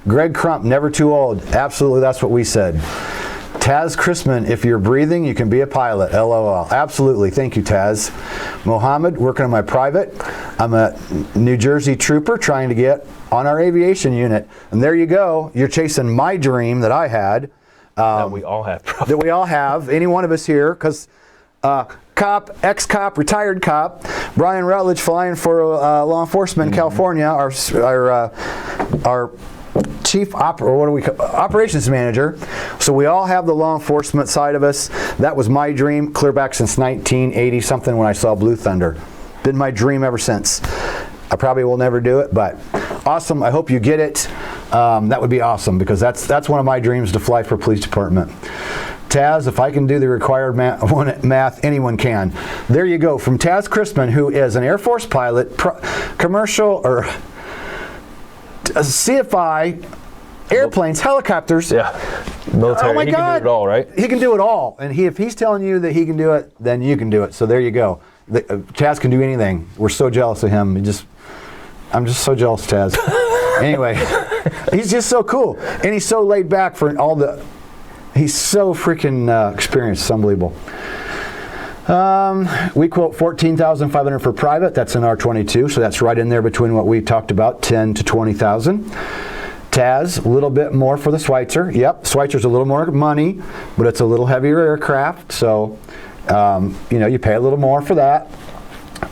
S1: Greg Crump, never too old. Absolutely, that's what we said. Taz Chrisman, if you're breathing, you can be a pilot. LOL. Absolutely. Thank you, Taz. Mohammed, working on my private. I'm a New Jersey trooper trying to get on our aviation unit. And there you go. You're chasing my dream that I had.
S3: That we all have. Probably.
S1: That we all have. Any one of us here. Because cop, ex-cop, retired cop, Brian Rutledge flying for law enforcement in California, our chief operations manager. So we all have the law enforcement side of us. That was my dream, clear back since 1980 something when I saw Blue Thunder. Been my dream ever since. I probably will never do it, but awesome. I hope you get it. That would be awesome because that's one of my dreams, to fly for police department. Taz, if I can do the required math, anyone can. There you go. From Taz Chrisman, who is an Air Force pilot, commercial or a CFI, airplanes, helicopters.
S3: Yeah. Military.
S1: Oh my God.
S3: He can do it all, right?
S1: He can do it all. And if he's telling you that he can do it, then you can do it. So there you go. Taz can do anything. We're so jealous of him. I'm just so jealous, Taz. Anyway, he's just so cool. And he's so laid back for he's so freaking experienced. It's unbelievable. We quote $14,500 for private. That's an R22, so that's right in there between what we talked about, $10,000 to $20,000. Taz, a little bit more for the Schweitzer. Yep, Schweitzer's a little more money, but it's a little heavier aircraft, so you pay a little more for that.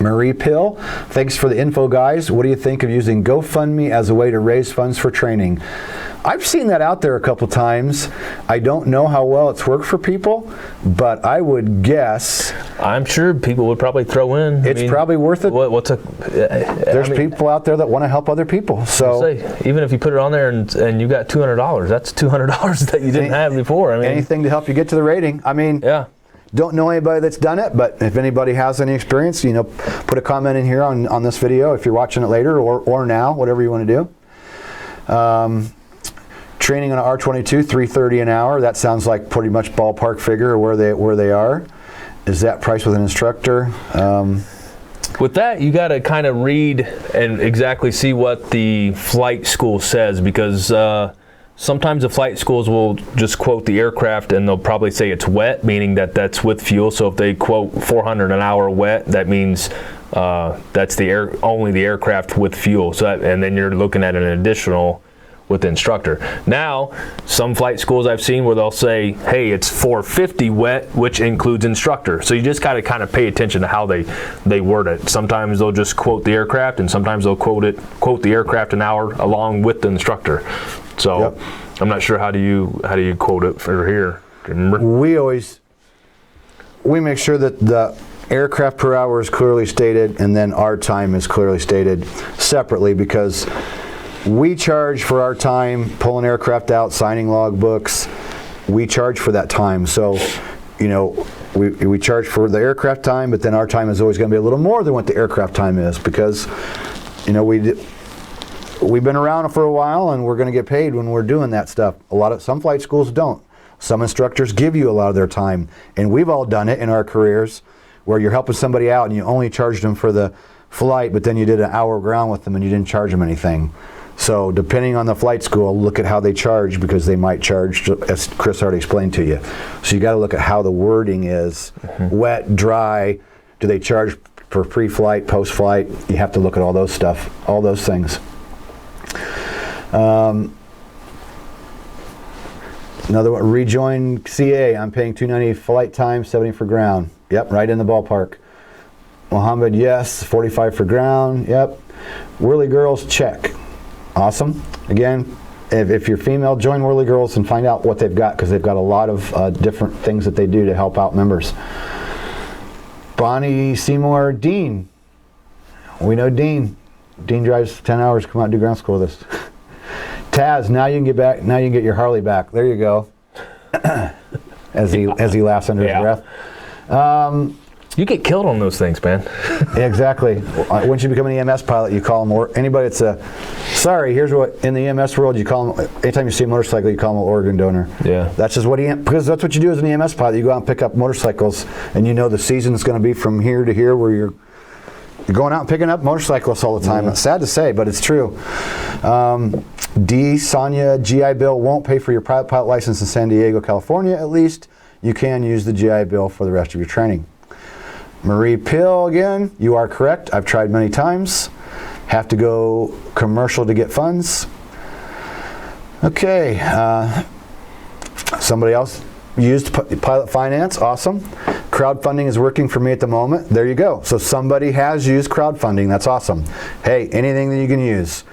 S1: Marie Pill, thanks for the info, guys. What do you think of using GoFundMe as a way to raise funds for training? I've seen that out there a couple times. I don't know how well it's worked for people, but I would guess.
S3: I'm sure people would probably throw in.
S1: It's probably worth it.
S3: There's
S1: people out there that want to help other people. So
S3: even if you put it on there and you got $200, that's $200 that you didn't have before.
S1: Anything to help you get to the rating.
S3: Yeah.
S1: Don't know anybody that's done it, but if anybody has any experience, put a comment in here on this video if you're watching it later or now, whatever you want to do. Training on an R22, $330 an hour. That sounds like pretty much ballpark figure where they are. Is that price with an instructor?
S3: With that, you got to kind of read and exactly see what the flight school says, because sometimes the flight schools will just quote the aircraft and they'll probably say it's wet, meaning that that's with fuel. So if they quote 400 an hour wet, that means that's only the aircraft with fuel. So and then you're looking at an additional with the instructor. Now, some flight schools I've seen where they'll say, hey, it's 450 wet, which includes instructor. So you just got to kind of pay attention to how they word it. Sometimes they'll just quote the aircraft, and sometimes they'll quote the aircraft an hour along with the instructor. So
S1: Yep.
S3: I'm not sure how do you quote it for here. Remember?
S1: We make sure that the aircraft per hour is clearly stated, and then our time is clearly stated separately, because we charge for our time pulling aircraft out, signing log books. We charge for that time. So, we charge for the aircraft time, but then our time is always going to be a little more than what the aircraft time is, because, we've been around for a while and we're going to get paid when we're doing that stuff. Some flight schools don't. Some instructors give you a lot of their time, and we've all done it in our careers where you're helping somebody out and you only charged them for the flight, but then you did an hour ground with them and you didn't charge them anything. So depending on the flight school, look at how they charge, because they might charge, as Chris already explained to you. So you got to look at how the wording is. Wet, dry, do they charge for pre-flight, post-flight? You have to look at all those things. Another one, rejoin CA. I'm paying $290 flight time, $70 for ground. Yep, right in the ballpark. Mohammed, yes, $45 for ground. Yep. Whirly Girls, check. Awesome. Again, if you're female, join Whirly Girls and find out what they've got, because they've got a lot of different things that they do to help out members. Bonnie Seymour, Dean. We know Dean. Dean drives 10 hours to come out and do ground school with us. Taz, now you can get back. Now you can get your Harley back. There you go. as he laughs under his breath.
S3: You get killed on those things, man.
S1: Yeah, exactly. Once you become an EMS pilot, you call them, or anybody that's sorry, here's what, in the EMS world, you call them, anytime you see a motorcycle, you call them an organ donor.
S3: Yeah.
S1: That's just what because that's what you do as an EMS pilot. You go out and pick up motorcycles, and you know the season's going to be from here to here, where you're going out and picking up motorcyclists all the time.
S3: Yeah.
S1: It's sad to say, but it's true. Sonia, GI Bill won't pay for your private pilot license in San Diego, California, at least. You can use the GI Bill for the rest of your training. Marie Pill, again, you are correct. I've tried many times. Have to go commercial to get funds. Okay. Somebody else used pilot finance. Awesome. Crowdfunding is working for me at the moment. There you go. So somebody has used crowdfunding. That's awesome. Hey, anything that you can use.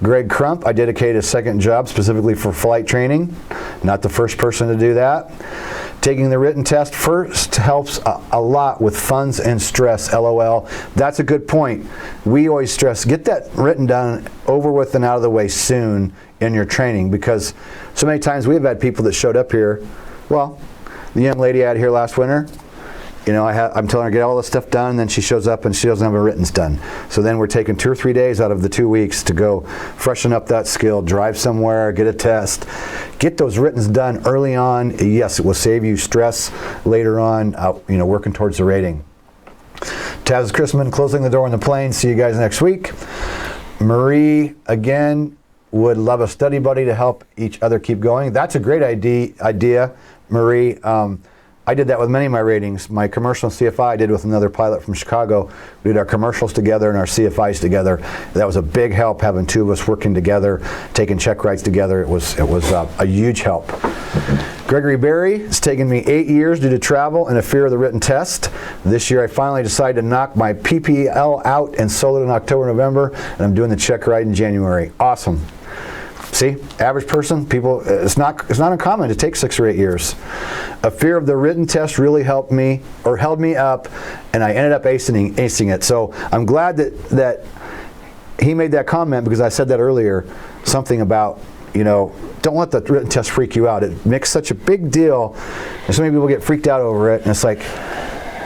S1: Greg Crump, I dedicated a second job specifically for flight training. Not the first person to do that. Taking the written test first helps a lot with funds and stress, LOL. That's a good point. We always stress, get that written done, over with and out of the way soon in your training, because so many times we've had people that showed up here. Well, the young lady out here last winter, I'm telling her to get all this stuff done, and then she shows up and she doesn't have her writtens done. So then we're taking 2 or 3 days out of the 2 weeks to go freshen up that skill, drive somewhere, get a test, get those writtens done early on. Yes, it will save you stress later on, working towards the rating. Taz Chrisman, closing the door on the plane. See you guys next week. Marie, again, would love a study buddy to help each other keep going. That's a great idea, Marie. I did that with many of my ratings. My commercial and CFI I did with another pilot from Chicago. We did our commercials together and our CFIs together. That was a big help, having two of us working together, taking check rides together. It was a huge help. Gregory Berry, it's taken me 8 years due to travel and a fear of the written test. This year I finally decided to knock my PPL out and sold it in October, November, and I'm doing the check ride in January. Awesome. See, average person, people, it's not uncommon to take 6 or 8 years. A fear of the written test really held me up, and I ended up acing it. So I'm glad that he made that comment, because I said that earlier, something about, don't let the written test freak you out. It makes such a big deal, and so many people get freaked out over it, and it's like,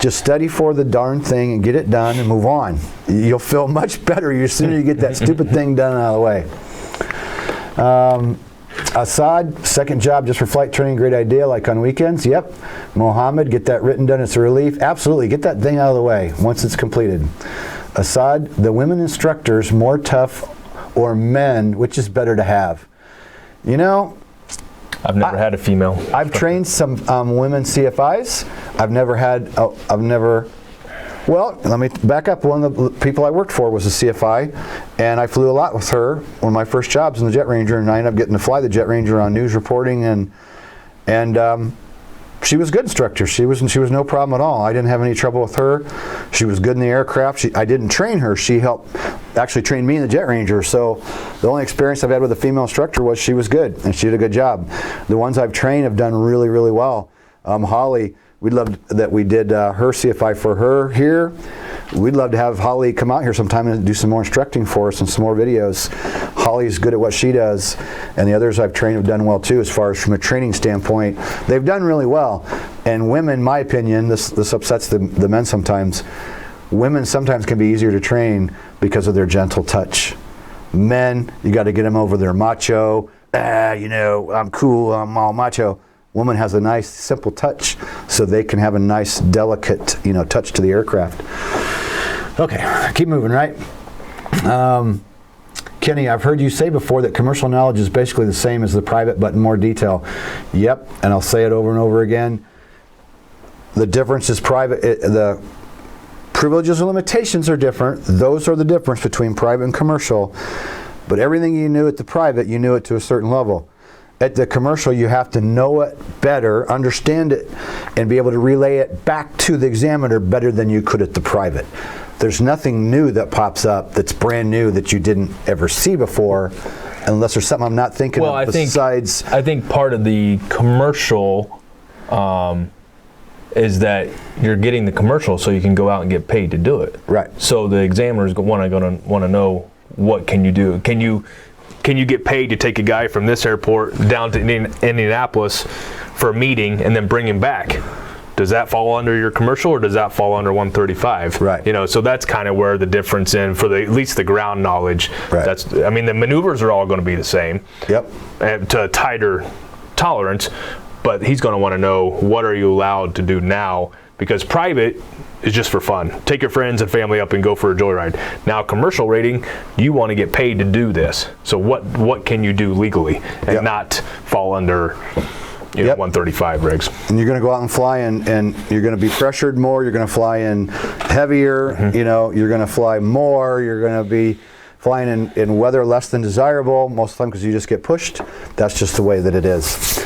S1: just study for the darn thing and get it done and move on. You'll feel much better the sooner you get that stupid thing done out of the way. Assad, second job just for flight training, great idea, like on weekends. Yep. Mohammed, get that written done, it's a relief. Absolutely, get that thing out of the way once it's completed. Assad, the women instructors more tough or men, which is better to have? You know,
S3: I've never had a female.
S1: I've trained some women CFIs. Well, let me back up. One of the people I worked for was a CFI, and I flew a lot with her. One of my first jobs in the Jet Ranger, and I ended up getting to fly the Jet Ranger on news reporting, and she was a good instructor. She was no problem at all. I didn't have any trouble with her. She was good in the aircraft. I didn't train her. She helped actually train me in the Jet Ranger. So the only experience I've had with a female instructor was she was good, and she did a good job. The ones I've trained have done really, really well. Holly, we'd love that we did her CFI for her here. We'd love to have Holly come out here sometime and do some more instructing for us and some more videos. Holly's good at what she does, and the others I've trained have done well too, as far as from a training standpoint. They've done really well. And women, in my opinion, this upsets the men sometimes. Women sometimes can be easier to train because of their gentle touch. Men, you got to get them over their macho, I'm cool, I'm all macho. Woman has a nice, simple touch, so they can have a nice, delicate, touch to the aircraft. Okay, keep moving, right? Kenny, I've heard you say before that commercial knowledge is basically the same as the private, but in more detail. Yep, and I'll say it over and over again. The difference is private. The privileges and limitations are different. Those are the difference between private and commercial. But everything you knew at the private, you knew it to a certain level. At the commercial, you have to know it better, understand it, and be able to relay it back to the examiner better than you could at the private. There's nothing new that pops up that's brand new that you didn't ever see before, unless there's something I'm not thinking of besides.
S3: I think part of the commercial is that you're getting the commercial so you can go out and get paid to do it.
S1: Right.
S3: So the examiners want to know, what can you do? Can you get paid to take a guy from this airport down to Indianapolis for a meeting and then bring him back? Does that fall under your commercial, or does that fall under 135?
S1: Right.
S3: So that's kind of where the difference for at least the ground knowledge.
S1: Right.
S3: The maneuvers are all going to be the same.
S1: Yep.
S3: And to a tighter tolerance, but he's going to want to know, what are you allowed to do now? Because private is just for fun. Take your friends and family up and go for a joyride. Now, commercial rating, you want to get paid to do this. So what can you do legally and not fall under 135 regs?
S1: And you're going to go out and fly, and you're going to be pressured more. You're going to fly in heavier. Mm-hmm. You're going to fly more. You're going to be flying in weather less than desirable most of the time because you just get pushed. That's just the way that it is.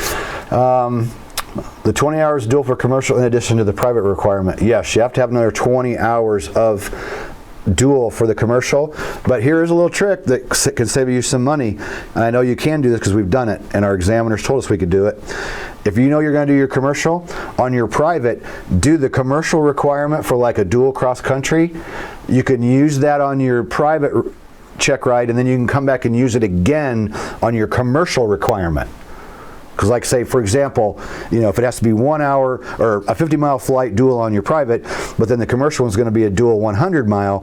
S1: The 20 hours dual for commercial in addition to the private requirement. Yes, you have to have another 20 hours of dual for the commercial, but here's a little trick that can save you some money. And I know you can do this because we've done it, and our examiners told us we could do it. If you know you're going to do your commercial, on your private, do the commercial requirement for like a dual cross country. You can use that on your private check ride, and then you can come back and use it again on your commercial requirement. Because like say, for example, if it has to be 1 hour or a 50-mile flight dual on your private, but then the commercial one's going to be a dual 100-mile,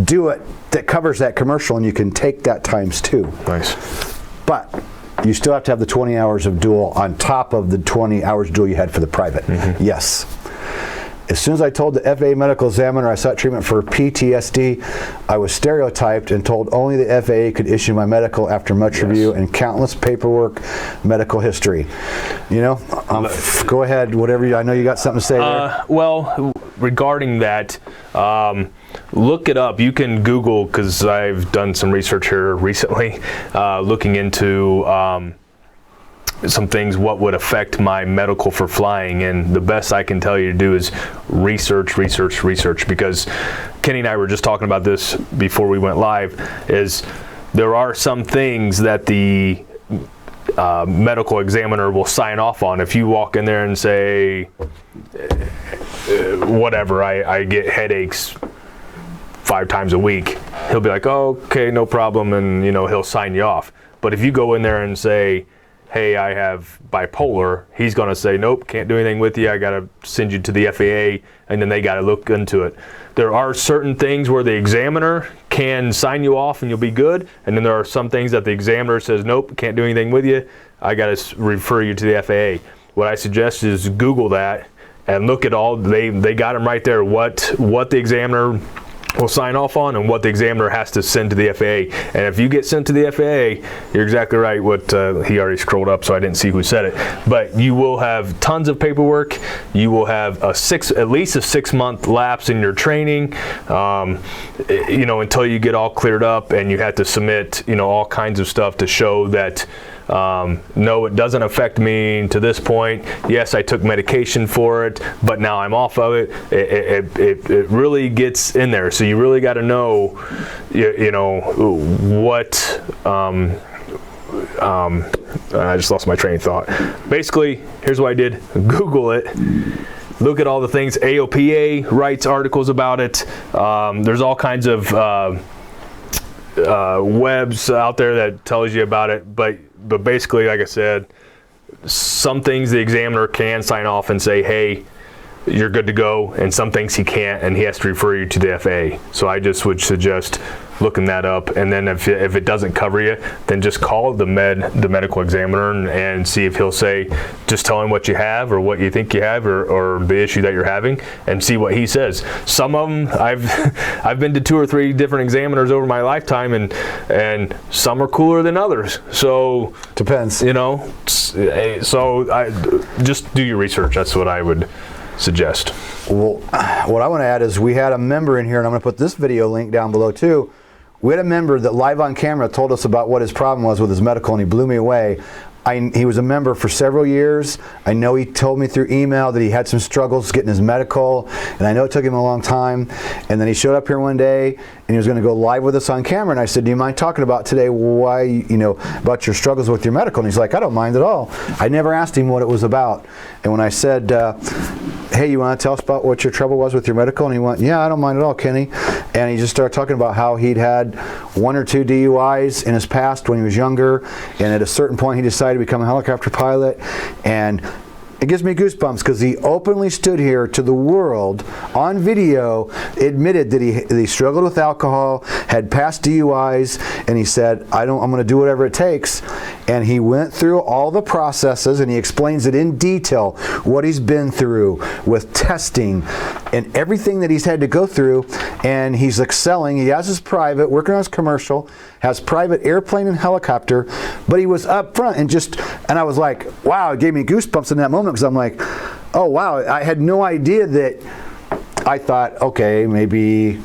S1: do it that covers that commercial, and you can take that times 2.
S3: Nice.
S1: But you still have to have the 20 hours of dual on top of the 20 hours dual you had for the private. Mm-hmm. Yes. As soon as I told the FAA medical examiner I sought treatment for PTSD, I was stereotyped and told only the FAA could issue my medical after much review and countless paperwork, medical history. Go ahead, whatever. I know you got something to say there.
S3: Well, regarding that, look it up. You can Google, because I've done some research here recently, looking into some things, what would affect my medical for flying, and the best I can tell you to do is research, because Kenny and I were just talking about this before we went live, is there are some things that the medical examiner will sign off on. If you walk in there and say, whatever, I get headaches 5 times a week, he'll be like, oh, okay, no problem, and he'll sign you off. But if you go in there and say, hey, I have bipolar, he's going to say, nope, can't do anything with you. I got to send you to the FAA, and then they got to look into it. There are certain things where the examiner can sign you off and you'll be good, and then there are some things that the examiner says, nope, can't do anything with you. I got to refer you to the FAA. What I suggest is Google that and look at all. They got them right there. What the examiner will sign off on and what the examiner has to send to the FAA. And if you get sent to the FAA, you're exactly right. What he already scrolled up, so I didn't see who said it. But you will have tons of paperwork. You will have at least a 6-month lapse in your training, until you get all cleared up, and you have to submit, all kinds of stuff to show that. No, it doesn't affect me to this point. Yes, I took medication for it, but now I'm off of it. It really gets in there. So you really got to know, what. I just lost my train of thought. Basically, here's what I did: Google it. Look at all the things. AOPA writes articles about it. There's all kinds of webs out there that tells you about it, but basically, like I said, some things the examiner can sign off and say, hey, you're good to go, and some things he can't, and he has to refer you to the FAA. So I just would suggest looking that up, and then if it doesn't cover you, then just call the medical examiner and see if he'll say, just tell him what you have or what you think you have or the issue that you're having, and see what he says. Some of them, I've been to 2 or 3 different examiners over my lifetime, and some are cooler than others. So
S1: depends.
S3: So just do your research. That's what I would suggest.
S1: Well, what I want to add is we had a member in here, and I'm going to put this video link down below too. We had a member that live on camera told us about what his problem was with his medical, and he blew me away. He was a member for several years. I know he told me through email that he had some struggles getting his medical, and I know it took him a long time. And then he showed up here one day, and he was going to go live with us on camera. And I said, do you mind talking about today about your struggles with your medical? And he's like, I don't mind at all. I never asked him what it was about. And when I said, hey, you want to tell us about what your trouble was with your medical? And he went, yeah, I don't mind at all, Kenny. And he just started talking about how he'd had 1 or 2 DUIs in his past when he was younger, and at a certain point he decided to become a helicopter pilot. And it gives me goosebumps because he openly stood here to the world on video, admitted that he struggled with alcohol, had past DUIs, and he said, I'm going to do whatever it takes. And he went through all the processes, and he explains it in detail, what he's been through with testing and everything that he's had to go through. And he's excelling. He has his private, working on his commercial, has private airplane and helicopter, but he was up front and I was like, wow, it gave me goosebumps in that moment, because I'm like, oh wow, I had no idea that. I thought, okay, maybe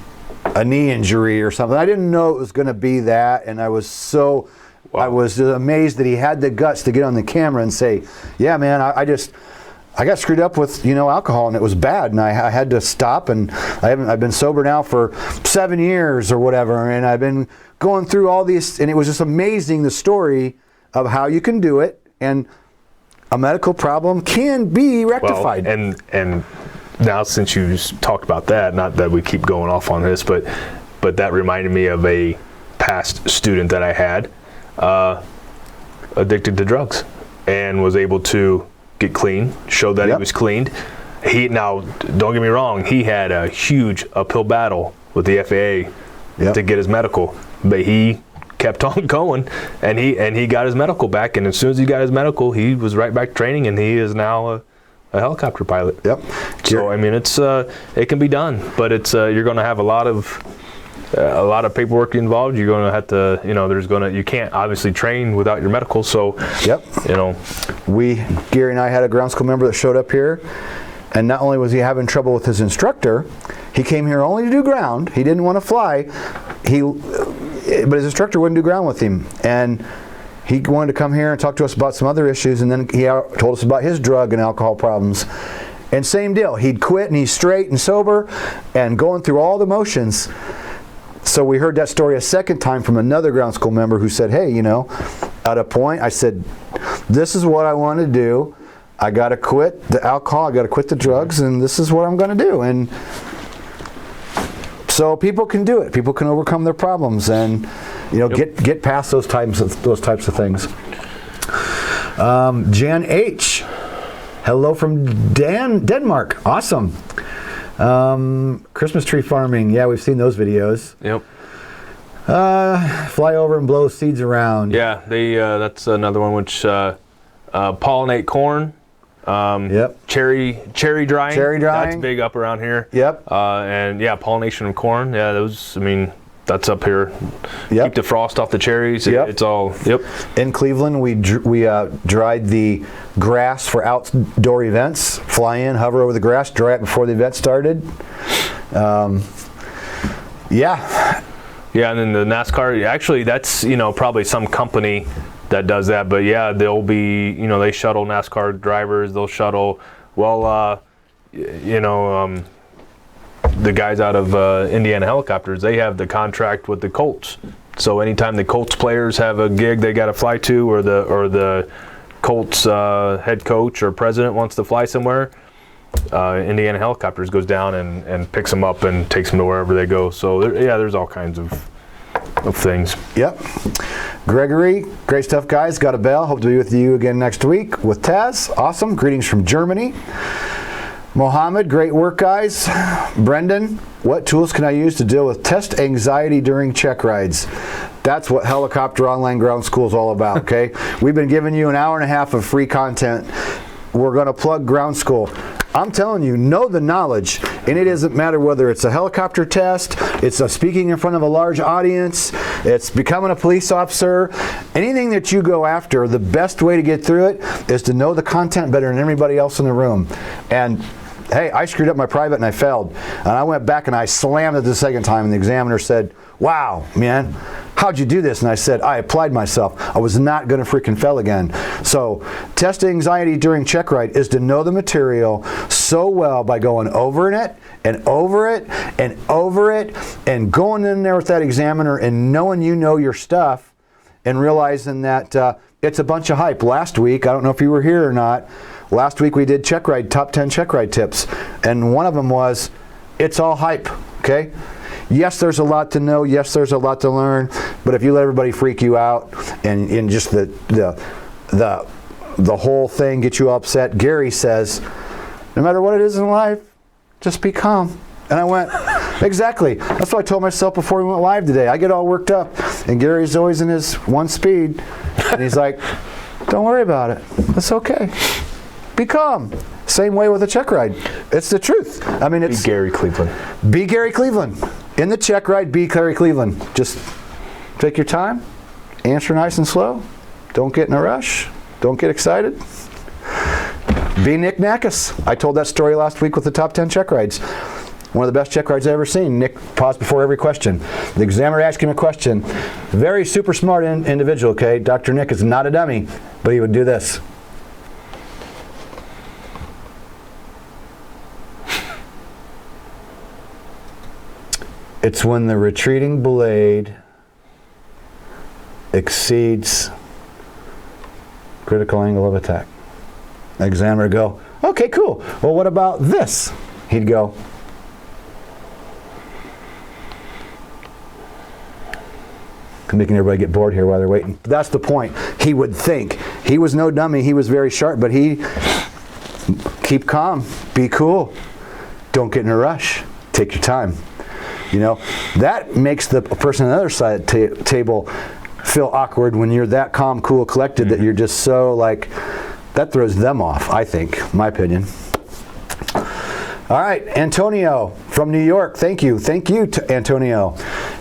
S1: a knee injury or something. I didn't know it was going to be that, and I was so, wow. I was amazed that he had the guts to get on the camera and say, yeah, man, I got screwed up with alcohol, and it was bad, and I had to stop, and I've been sober now for 7 years or whatever, and I've been going through all these, and it was just amazing, the story of how you can do it, and a medical problem can be rectified.
S3: Well, and now since you talked about that, not that we keep going off on this, but that reminded me of a past student that I had, addicted to drugs, and was able to get clean, showed that he was cleaned. Now, don't get me wrong, he had a huge uphill battle with the FAA to get his medical, but he kept on going, and he got his medical back, and as soon as he got his medical, he was right back training, and he is now a helicopter pilot. Yep. So I mean, it can be done, but it's you're going to have a lot of paperwork involved. You're going to have to, you can't obviously train without your medical. So
S1: Gary and I had a ground school member that showed up here, and not only was he having trouble with his instructor, he came here only to do ground. He didn't want to fly. But his instructor wouldn't do ground with him, and he wanted to come here and talk to us about some other issues, and then he told us about his drug and alcohol problems. And same deal, he'd quit, and he's straight and sober and going through all the motions. So we heard that story a second time from another ground school member who said, hey, at a point I said, this is what I want to do. I got to quit the alcohol, I got to quit the drugs, and this is what I'm going to do. And so people can do it. People can overcome their problems, and get past those types of things. Jan H. Hello from Denmark. Awesome. Christmas tree farming. Yeah, we've seen those videos.
S3: Yep.
S1: Fly over and blow seeds around.
S3: Yeah, that's another one which pollinate corn,
S1: Yep.
S3: Cherry drying.
S1: Cherry drying.
S3: That's big up around here.
S1: Yep.
S3: And yeah, pollination of corn. Yeah, those. I mean, that's up here.
S1: Yep.
S3: Keep the frost off the cherries.
S1: Yep.
S3: It's all. Yep.
S1: In Cleveland, we dried the grass for outdoor events. Fly in, hover over the grass, dry it before the event started. Yeah.
S3: Yeah, and then the NASCAR. Actually, that's probably some company that does that. But yeah, they'll be they shuttle NASCAR drivers. They'll shuttle. Well, the guys out of Indiana Helicopters, they have the contract with the Colts. So anytime the Colts players have a gig they got to fly to, or the Colts head coach or president wants to fly somewhere, Indiana Helicopters goes down and picks them up and takes them to wherever they go. So there's all kinds of things.
S1: Yep. Gregory, great stuff, guys. Got a bell. Hope to be with you again next week with Taz. Awesome. Greetings from Germany. Mohammed, great work, guys. Brendan, what tools can I use to deal with test anxiety during check rides? That's what Helicopter Online Ground School is all about, okay? We've been giving you an hour and a half of free content. We're going to plug Ground School. I'm telling you, know the knowledge, and it doesn't matter whether it's a helicopter test, it's a speaking in front of a large audience, it's becoming a police officer, anything that you go after, the best way to get through it is to know the content better than everybody else in the room. And hey, I screwed up my private and I failed. And I went back and I slammed it the second time, and the examiner said, wow, man, how'd you do this? And I said, I applied myself. I was not going to freaking fail again. So test anxiety during check ride is to know the material so well by going over it and over it and over it and going in there with that examiner and knowing you know your stuff and realizing that it's a bunch of hype. Last week, I don't know if you were here or not, last week we did check ride, top 10 check ride tips. And one of them was, it's all hype, okay? Yes, there's a lot to know. Yes, there's a lot to learn. But if you let everybody freak you out and just the whole thing get you upset, Gary says, no matter what it is in life, just be calm. And I went, exactly. That's what I told myself before we went live today. I get all worked up, and Gary's always in his one speed. And he's like, don't worry about it. It's okay. Be calm. Same way with a check ride. It's the truth. I mean, it's...
S3: Be Gary Cleveland.
S1: Be Gary Cleveland. In the check ride, be Gary Cleveland. Just take your time. Answer nice and slow. Don't get in a rush. Don't get excited. Be Nick Nackis. I told that story last week with the top 10 check rides. One of the best check rides I've ever seen. Nick paused before every question. The examiner asked him a question. Very super smart individual, okay? Dr. Nick is not a dummy, but he would do this. It's when the retreating blade exceeds critical angle of attack. The examiner would go, okay, cool. Well, what about this? He'd go, making everybody get bored here while they're waiting. That's the point. He would think. He was no dummy. He was very sharp, but he, keep calm, be cool. Don't get in a rush. Take your time. You know, that makes the person on the other side of the table feel awkward when you're that calm, cool, collected that you're just so like, that throws them off, I think, my opinion. All right, Antonio from New York, thank you. Thank you, Antonio.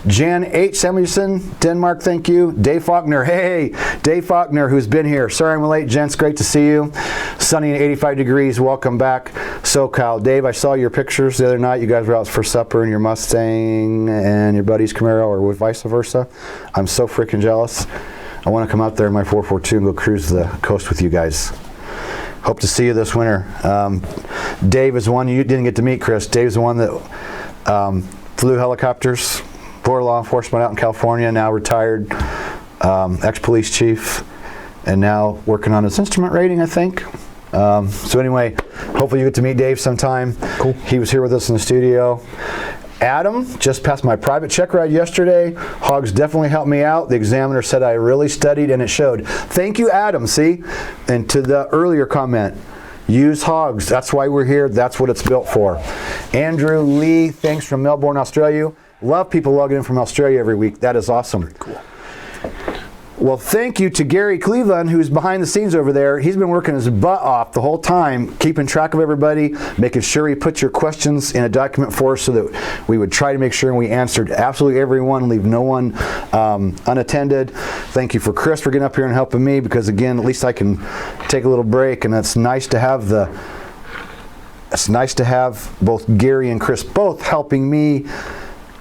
S1: Jan H. Samuelson, Denmark, thank you. Dave Faulkner, hey, Dave Faulkner, who's been here. Sorry I'm late, gents, great to see you. Sunny and 85 degrees, welcome back. SoCal. Dave, I saw your pictures the other night. You guys were out for supper in your Mustang and your buddy's Camaro, or vice versa. I'm so freaking jealous. I want to come out there in my 442 and go cruise the coast with you guys. Hope to see you this winter. Dave is one you didn't get to meet, Chris. Dave's the one that flew helicopters for law enforcement out in California, now retired, ex-police chief, and now working on his instrument rating, I think. So anyway, hopefully you get to meet Dave sometime.
S3: Cool.
S1: He was here with us in the studio. Adam just passed my private check ride yesterday. Hogs definitely helped me out. The examiner said I really studied and it showed. Thank you, Adam, see? And to the earlier comment, use Hogs. That's why we're here. That's what it's built for. Andrew Lee, thanks from Melbourne, Australia. Love people logging in from Australia every week. That is awesome.
S3: Cool.
S1: Well, thank you to Gary Cleveland, who's behind the scenes over there. He's been working his butt off the whole time, keeping track of everybody, making sure he put your questions in a document for us so that we would try to make sure we answered absolutely everyone, leave no one unattended. Thank you for Chris for getting up here and helping me, because again, at least I can take a little break, and it's nice to have both Gary and Chris both helping me.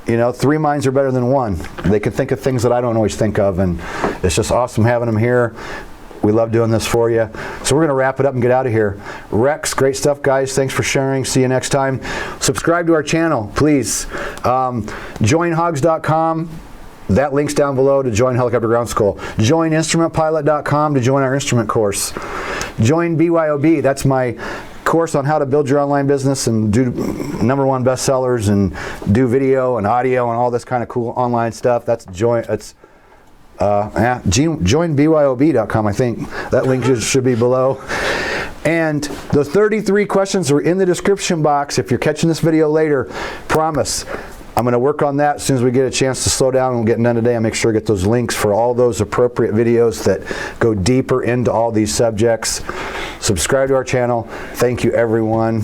S1: You know, 3 minds are better than one. They can think of things that I don't always think of, and it's just awesome having them here. We love doing this for you. So we're going to wrap it up and get out of here. Rex, great stuff, guys. Thanks for sharing. See you next time. Subscribe to our channel, please. Joinhogs.com. That link's down below to join Helicopter Ground School. Joininstrumentpilot.com to join our instrument course. Join BYOB. That's my course on how to build your online business and do #1 bestsellers and do video and audio and all this kind of cool online stuff. That's joinbyob.com. I think that link should be below. And the 33 questions are in the description box. If you're catching this video later, promise I'm going to work on that as soon as we get a chance to slow down and we'll get done today. I'll make sure to get those links for all those appropriate videos that go deeper into all these subjects. Subscribe to our channel. Thank you, everyone.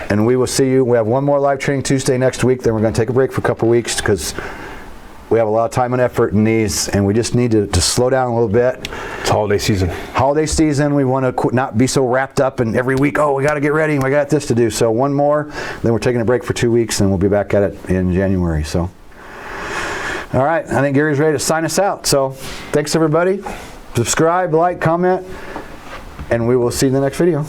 S1: And we will see you. We have one more live training Tuesday next week. Then we're going to take a break for a couple weeks because we have a lot of time and effort in these, and we just need to slow down a little bit.
S3: It's holiday season.
S1: Holiday season. We want to not be so wrapped up in every week, oh, we got to get ready, we got this to do. So one more, then we're taking a break for 2 weeks, and we'll be back at it in January. So, all right, I think Gary's ready to sign us out. So thanks, everybody. Subscribe, like, comment, and we will see you in the next video.